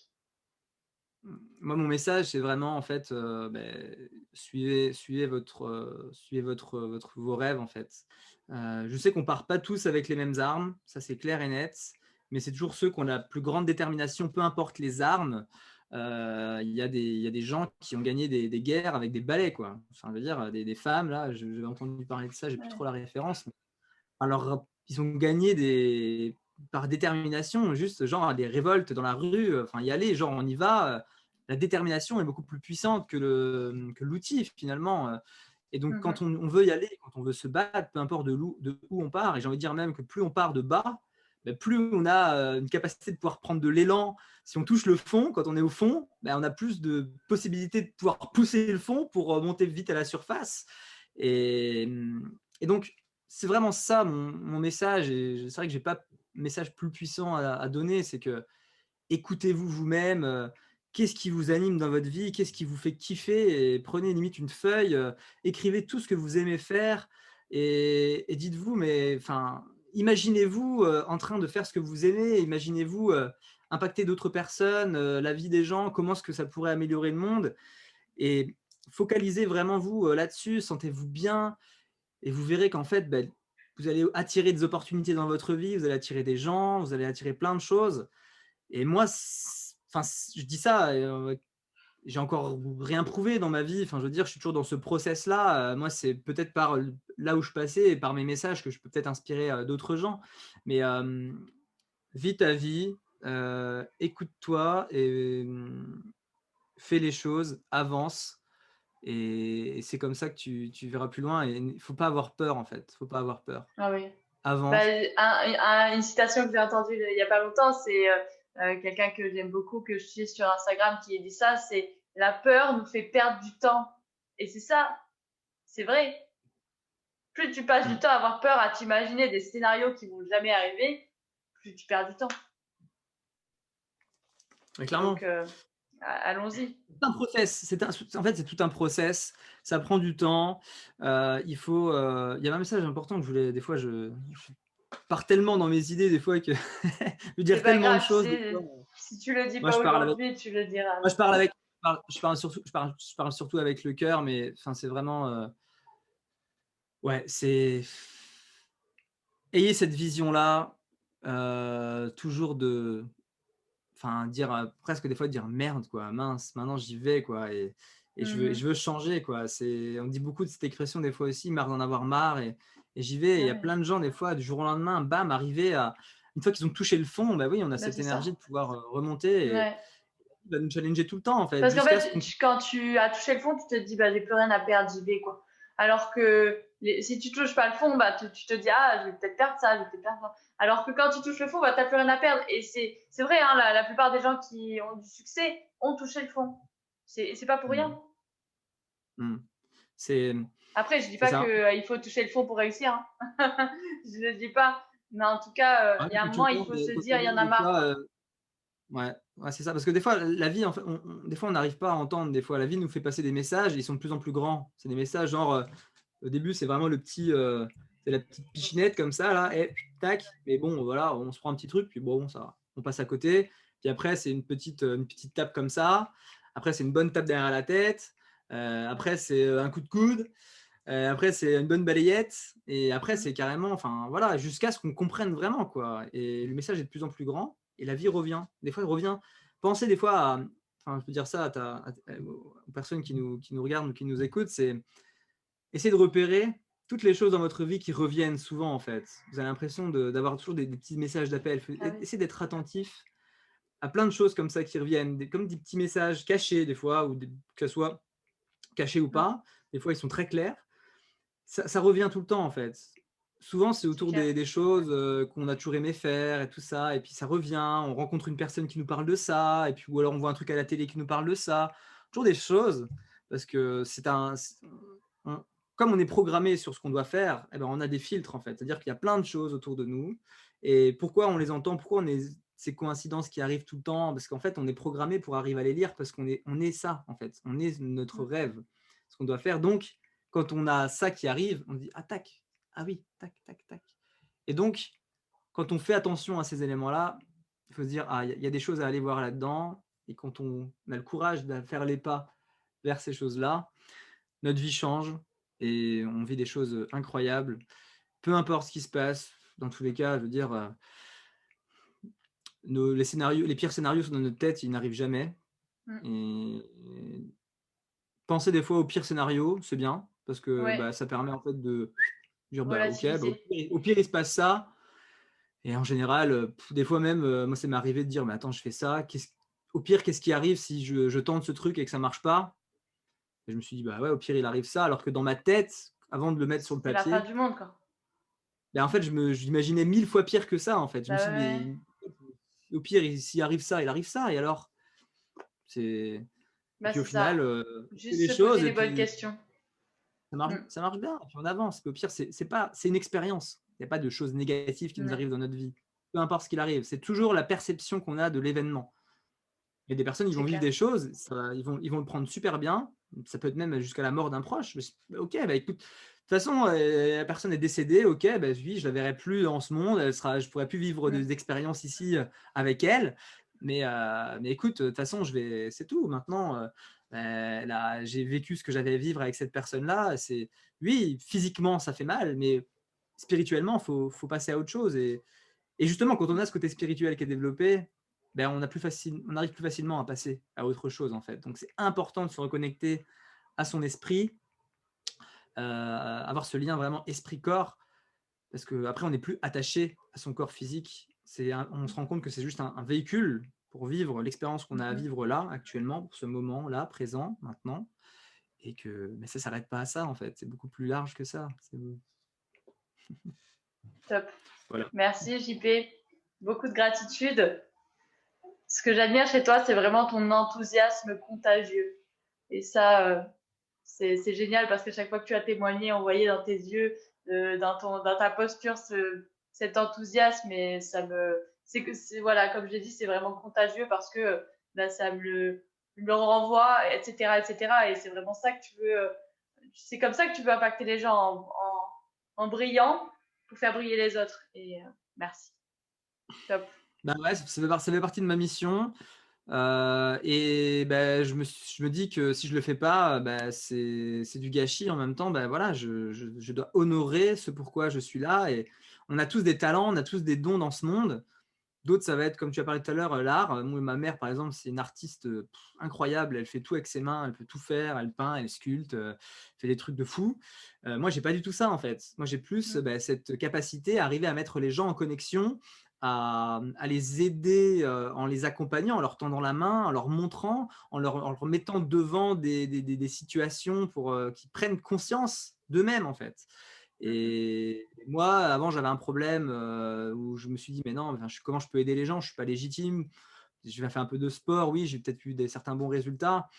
Speaker 2: Moi, mon message, c'est vraiment en fait, suivez vos rêves en fait. Je sais qu'on part pas tous avec les mêmes armes, ça c'est clair et net, mais c'est toujours ceux qui ont la plus grande détermination, peu importe les armes. Il y a des gens qui ont gagné des guerres avec des balais, quoi. Enfin, je veux dire, des femmes, là, j'avais entendu parler de ça, j'ai plus
Speaker 1: Ouais.
Speaker 2: trop la référence. Alors, ils ont gagné par détermination, juste genre des révoltes dans la rue, enfin y aller, genre on y va. La détermination est beaucoup plus puissante que l'outil finalement. Et donc quand on veut y aller, quand on veut se battre, peu importe de où on part, et j'ai envie de dire même que plus on part de bas, ben, plus on a une capacité de pouvoir prendre de l'élan. Si on touche le fond, quand on est au fond, ben, on a plus de possibilités de pouvoir pousser le fond pour monter vite à la surface. Et, et donc, c'est vraiment ça mon message. Et c'est vrai que j'ai pas de message plus puissant à donner. C'est que écoutez-vous vous-même. Qu'est-ce qui vous anime dans votre vie? Qu'est-ce qui vous fait kiffer? Et prenez limite une feuille, écrivez tout ce que vous aimez faire et dites-vous, mais enfin, imaginez-vous en train de faire ce que vous aimez. Imaginez-vous impacter d'autres personnes, la vie des gens. Comment est-ce que ça pourrait améliorer le monde? Et focalisez vraiment vous là-dessus. Sentez-vous bien. Et vous verrez qu'en fait, ben, vous allez attirer des opportunités dans votre vie, vous allez attirer des gens, vous allez attirer plein de choses. Et moi, enfin, je dis ça, j'ai encore rien prouvé dans ma vie. Enfin, je veux dire, je suis toujours dans ce process-là. Moi, c'est peut-être par là où je passais et par mes messages que je peux peut-être inspirer d'autres gens. Mais vis ta vie, écoute-toi et fais les choses, avance. Et c'est comme ça que tu verras plus loin. Et il ne faut pas avoir peur, en fait. Il ne faut pas avoir peur.
Speaker 1: Ah oui. Bah,
Speaker 2: Avance.
Speaker 1: une citation que j'ai entendue il n'y a pas longtemps, c'est quelqu'un que j'aime beaucoup, que je suis sur Instagram, qui dit ça, c'est la peur nous fait perdre du temps. Et c'est ça, c'est vrai. Plus tu passes du temps à avoir peur, à t'imaginer des scénarios qui vont jamais arriver, plus tu perds du temps.
Speaker 2: Mais clairement.
Speaker 1: Donc, allons-y.
Speaker 2: C'est un process. En fait, c'est tout un process. Ça prend du temps. Il y a un message important que je voulais. Des fois, je pars tellement dans mes idées, des fois, que je veux
Speaker 1: C'est
Speaker 2: dire
Speaker 1: pas
Speaker 2: tellement de
Speaker 1: grave,
Speaker 2: choses.
Speaker 1: si tu le dis
Speaker 2: Moi,
Speaker 1: pas aujourd'hui, tu le diras.
Speaker 2: je parle avec je parle surtout avec le cœur, mais enfin, c'est vraiment, ouais, c'est ayez cette vision-là, toujours de enfin dire, presque des fois dire: «Merde quoi, mince, maintenant j'y vais quoi et
Speaker 1: Mhm.
Speaker 2: je veux changer quoi». On dit beaucoup de cette expression des fois aussi: «Marre d'en avoir marre» et j'y vais. Et il y a
Speaker 1: Ouais,
Speaker 2: plein de gens des fois du jour au lendemain, bam, arriver à une fois qu'ils ont touché le fond, bah oui, on a
Speaker 1: bah,
Speaker 2: cette
Speaker 1: c'est
Speaker 2: énergie de
Speaker 1: ça.
Speaker 2: pouvoir, remonter et
Speaker 1: Ouais.
Speaker 2: il va nous challenger tout le temps en fait,
Speaker 1: Parce qu'en
Speaker 2: jusqu'à ce
Speaker 1: fait,
Speaker 2: qu'on
Speaker 1: quand tu as touché le fond, tu te dis, bah, j'ai plus rien à perdre, j'y vais, quoi. Alors que si tu touches pas le fond, bah, tu te dis, ah, je vais peut-être perdre ça, je vais peut-être perdre ça. Alors que quand tu touches le fond, bah, t'as plus rien à perdre. Et c'est vrai, hein, la plupart des gens qui ont du succès ont touché le fond. C'est pas pour
Speaker 2: mmh,
Speaker 1: rien.
Speaker 2: mmh, c'est
Speaker 1: Après, je dis
Speaker 2: c'est
Speaker 1: pas
Speaker 2: ça.
Speaker 1: qu'il faut toucher le fond pour réussir, hein. Je ne dis pas. Mais en tout cas,
Speaker 2: Ouais,
Speaker 1: il y a un
Speaker 2: faut
Speaker 1: moment, il
Speaker 2: savoir
Speaker 1: faut
Speaker 2: des
Speaker 1: se
Speaker 2: faut
Speaker 1: dire, il y
Speaker 2: savoir
Speaker 1: en a
Speaker 2: des
Speaker 1: marre,
Speaker 2: fois,
Speaker 1: quoi.
Speaker 2: ouais, ouais, c'est ça. Parce que des fois, la vie, en fait, des fois, on n'arrive pas à entendre. Des fois, la vie nous fait passer des messages, ils sont de plus en plus grands. C'est des messages genre, au début, c'est vraiment le petit, c'est la petite pichinette comme ça là, et tac. Mais bon, voilà, on se prend un petit truc, puis bon, ça va. On passe à côté. Puis après, c'est une petite tape comme ça. Après, c'est une bonne tape derrière la tête. Après, c'est un coup de coude. Après, c'est une bonne balayette. Et après,
Speaker 1: Mm.
Speaker 2: c'est carrément, enfin voilà, jusqu'à ce qu'on comprenne vraiment, quoi. Et le message est de plus en plus grand. Et la vie revient. Des fois, il revient. Pensez des fois à, enfin, je peux dire ça aux personnes qui nous regardent ou qui nous écoutent, c'est essayer de repérer toutes les choses dans votre vie qui reviennent souvent, en fait. Vous avez l'impression d'avoir toujours des petits messages d'appel.
Speaker 1: Ah oui.
Speaker 2: Essayez d'être attentif à plein de choses comme ça qui reviennent, comme des petits messages cachés des fois, que ce soit cachés ou
Speaker 1: Mm.
Speaker 2: pas. Des fois, ils sont très clairs. Ça revient tout le temps, en fait. Souvent, c'est
Speaker 1: C'est
Speaker 2: autour
Speaker 1: clair.
Speaker 2: des choses, qu'on a toujours aimé faire et tout ça, et puis ça revient. On rencontre une personne qui nous parle de ça, et puis ou alors on voit un truc à la télé qui nous parle de ça. Toujours des choses, parce que on comme on est programmé sur ce qu'on doit faire, et ben, on a des filtres, en fait. C'est-à-dire qu'il y a plein de choses autour de nous et pourquoi on les entend? Pourquoi on est ces coïncidences qui arrivent tout le temps? Parce qu'en fait, on est programmé pour arriver à les lire parce on est ça, en fait. On est notre
Speaker 1: Mm.
Speaker 2: rêve, ce qu'on doit faire. Donc quand on a ça qui arrive, on dit: «Ah tac, ah oui, tac, tac, tac» et donc quand on fait attention à ces éléments-là, il faut se dire: «Ah, il y a des choses à aller voir là-dedans» et quand on a le courage de faire les pas vers ces choses-là, notre vie change et on vit des choses, incroyables. Peu importe ce qui se passe, dans tous les cas, je veux dire, les pires scénarios sont dans notre tête, ils n'arrivent jamais
Speaker 1: Mm.
Speaker 2: et penser des fois au pire scénario, c'est bien parce que,
Speaker 1: Ouais,
Speaker 2: bah, ça permet en fait de dire: «Bah, OK, bah,
Speaker 1: relativiser.
Speaker 2: au pire il se passe ça». Et en général, des fois même, moi ça m'est arrivé de dire: «Mais attends, je fais ça, au pire, qu'est-ce qui arrive si je tente ce truc et que ça marche pas?» Et je me suis dit: «Bah ouais, au pire, il arrive ça», alors que dans ma tête, avant de le mettre sur le
Speaker 1: C'est la fin
Speaker 2: papier,
Speaker 1: du monde, quoi.
Speaker 2: bah, en fait, je l'imaginais 1000 fois pire que ça, en fait. Je me
Speaker 1: Bah
Speaker 2: suis
Speaker 1: ouais, ouais.
Speaker 2: dit: «Mais au pire, s'il arrive ça, il arrive ça et alors?» C'est et
Speaker 1: Bah
Speaker 2: puis au
Speaker 1: c'est
Speaker 2: final,
Speaker 1: ça.
Speaker 2: on fait
Speaker 1: Juste
Speaker 2: les
Speaker 1: se poser
Speaker 2: choses et
Speaker 1: les bonnes
Speaker 2: puis
Speaker 1: questions. Mm.
Speaker 2: ça marche bien et puis on avance. Au pire, c'est une expérience. Il y a pas de choses négatives qui nous
Speaker 1: Ouais,
Speaker 2: arrivent dans notre vie. Peu importe ce qu'il arrive, c'est toujours la perception qu'on a de l'événement. Il y a des personnes, ils vont
Speaker 1: c'est
Speaker 2: vivre
Speaker 1: clair.
Speaker 2: des choses, ils vont le prendre super bien. Ça peut être même jusqu'à la mort d'un proche. OK, bah, écoute, de toute façon, la personne est décédée, OK, bah, oui, je la verrai plus dans ce monde, je pourrai plus vivre
Speaker 1: Mm.
Speaker 2: d'expériences ici, avec elle. Mais écoute, de toute façon, c'est tout. Maintenant, là, j'ai vécu ce que j'avais à vivre avec cette personne-là. Oui, physiquement, ça fait mal, mais spirituellement, faut passer à autre chose. Et justement, quand on a ce côté spirituel qui est développé, ben, on arrive plus facilement à passer à autre chose, en fait. Donc, c'est important de se reconnecter à son esprit, avoir ce lien vraiment esprit-corps, parce qu'après, on n'est plus attaché à son corps physique. On se rend compte que c'est juste un véhicule pour vivre l'expérience qu'on a à
Speaker 1: Mhm.
Speaker 2: vivre là, actuellement, pour ce moment-là, présent, maintenant, et que mais ça ne s'arrête pas à ça, en fait. C'est beaucoup plus large que ça.
Speaker 1: Top.
Speaker 2: Voilà.
Speaker 1: Merci JP. Beaucoup de gratitude. Ce que j'admire chez toi, c'est vraiment ton enthousiasme contagieux. Et ça, c'est génial parce que chaque fois que tu as témoigné, on voyait dans tes yeux, dans ta posture, cet enthousiasme et voilà, comme j'ai dit, c'est vraiment contagieux parce que bah, me le renvoie, etc., etc. Et c'est vraiment ça que tu veux, c'est comme ça que tu veux impacter les gens en brillant pour faire briller les autres. Et merci. Top.
Speaker 2: Ben ouais, ça fait partie de ma mission. Et ben, je me dis que si je le fais pas, ben, c'est du gâchis. En même temps, ben, voilà, je dois honorer ce pourquoi je suis là. Et on a tous des talents, on a tous des dons dans ce monde. D'autres, ça va être, comme tu as parlé tout à l'heure, l'art. Moi, ma mère, par exemple, c'est une artiste incroyable. Elle fait tout avec ses mains, elle peut tout faire. Elle peint, elle sculpte, fait des trucs de fou. Moi, j'ai pas du tout ça, en fait. Moi, j'ai plus bah, cette capacité à arriver à mettre les gens en connexion, à les aider en les accompagnant, en leur tendant la main, en leur montrant, en leur mettant devant des situations pour qu'ils prennent conscience d'eux-mêmes, en fait. Et moi, avant, j'avais un problème où je me suis dit, mais non, enfin, comment je peux aider les gens? Je ne suis pas légitime. Je vais faire un peu de sport, oui, j'ai peut-être eu certains bons résultats.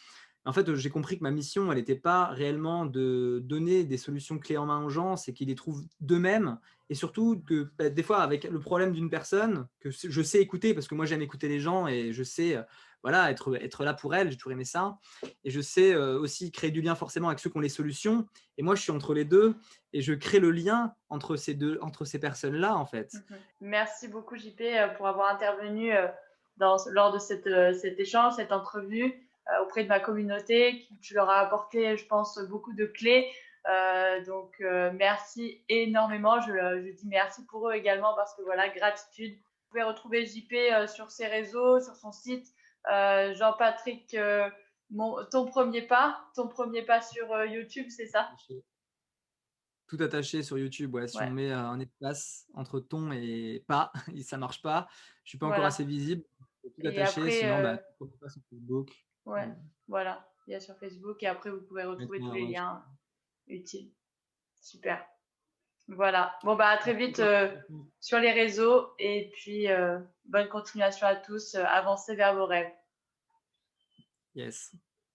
Speaker 2: En fait, j'ai compris que ma mission, elle n'était pas réellement de donner des solutions clés en main aux gens, c'est qu'ils les trouvent d'eux-mêmes. Et surtout que bah, des fois, avec le problème d'une personne, que je sais écouter, parce que moi j'aime écouter les gens et je sais voilà, être là pour elle, j'ai toujours aimé ça. Et je sais aussi créer du lien forcément avec ceux qui ont les solutions. Et moi, je suis entre les deux et je crée le lien entre ces personnes-là, en fait.
Speaker 1: Merci beaucoup, JP, pour avoir intervenu lors de cet échange, cette entrevue auprès de ma communauté. Tu leur as apporté, je pense, beaucoup de clés. Donc, merci énormément. Je dis merci pour eux également parce que voilà, gratitude. Vous pouvez retrouver JP sur ses réseaux, sur son site. Jean-Patrick, ton premier pas sur YouTube, c'est ça?
Speaker 2: Tout attaché sur YouTube, ouais. Si on
Speaker 1: Ouais,
Speaker 2: met un espace entre ton et pas, ça marche pas. Je suis pas encore
Speaker 1: voilà.
Speaker 2: assez visible. Tout
Speaker 1: Et
Speaker 2: attaché,
Speaker 1: après,
Speaker 2: sinon, bah, pourquoi pas sur Facebook.
Speaker 1: ouais, voilà, il y a sur Facebook et après vous pouvez retrouver tous les
Speaker 2: Ouais,
Speaker 1: liens utiles. Super. Voilà. Bon bah à très vite sur les réseaux et puis bonne continuation à tous. Avancez vers vos rêves.
Speaker 2: yes.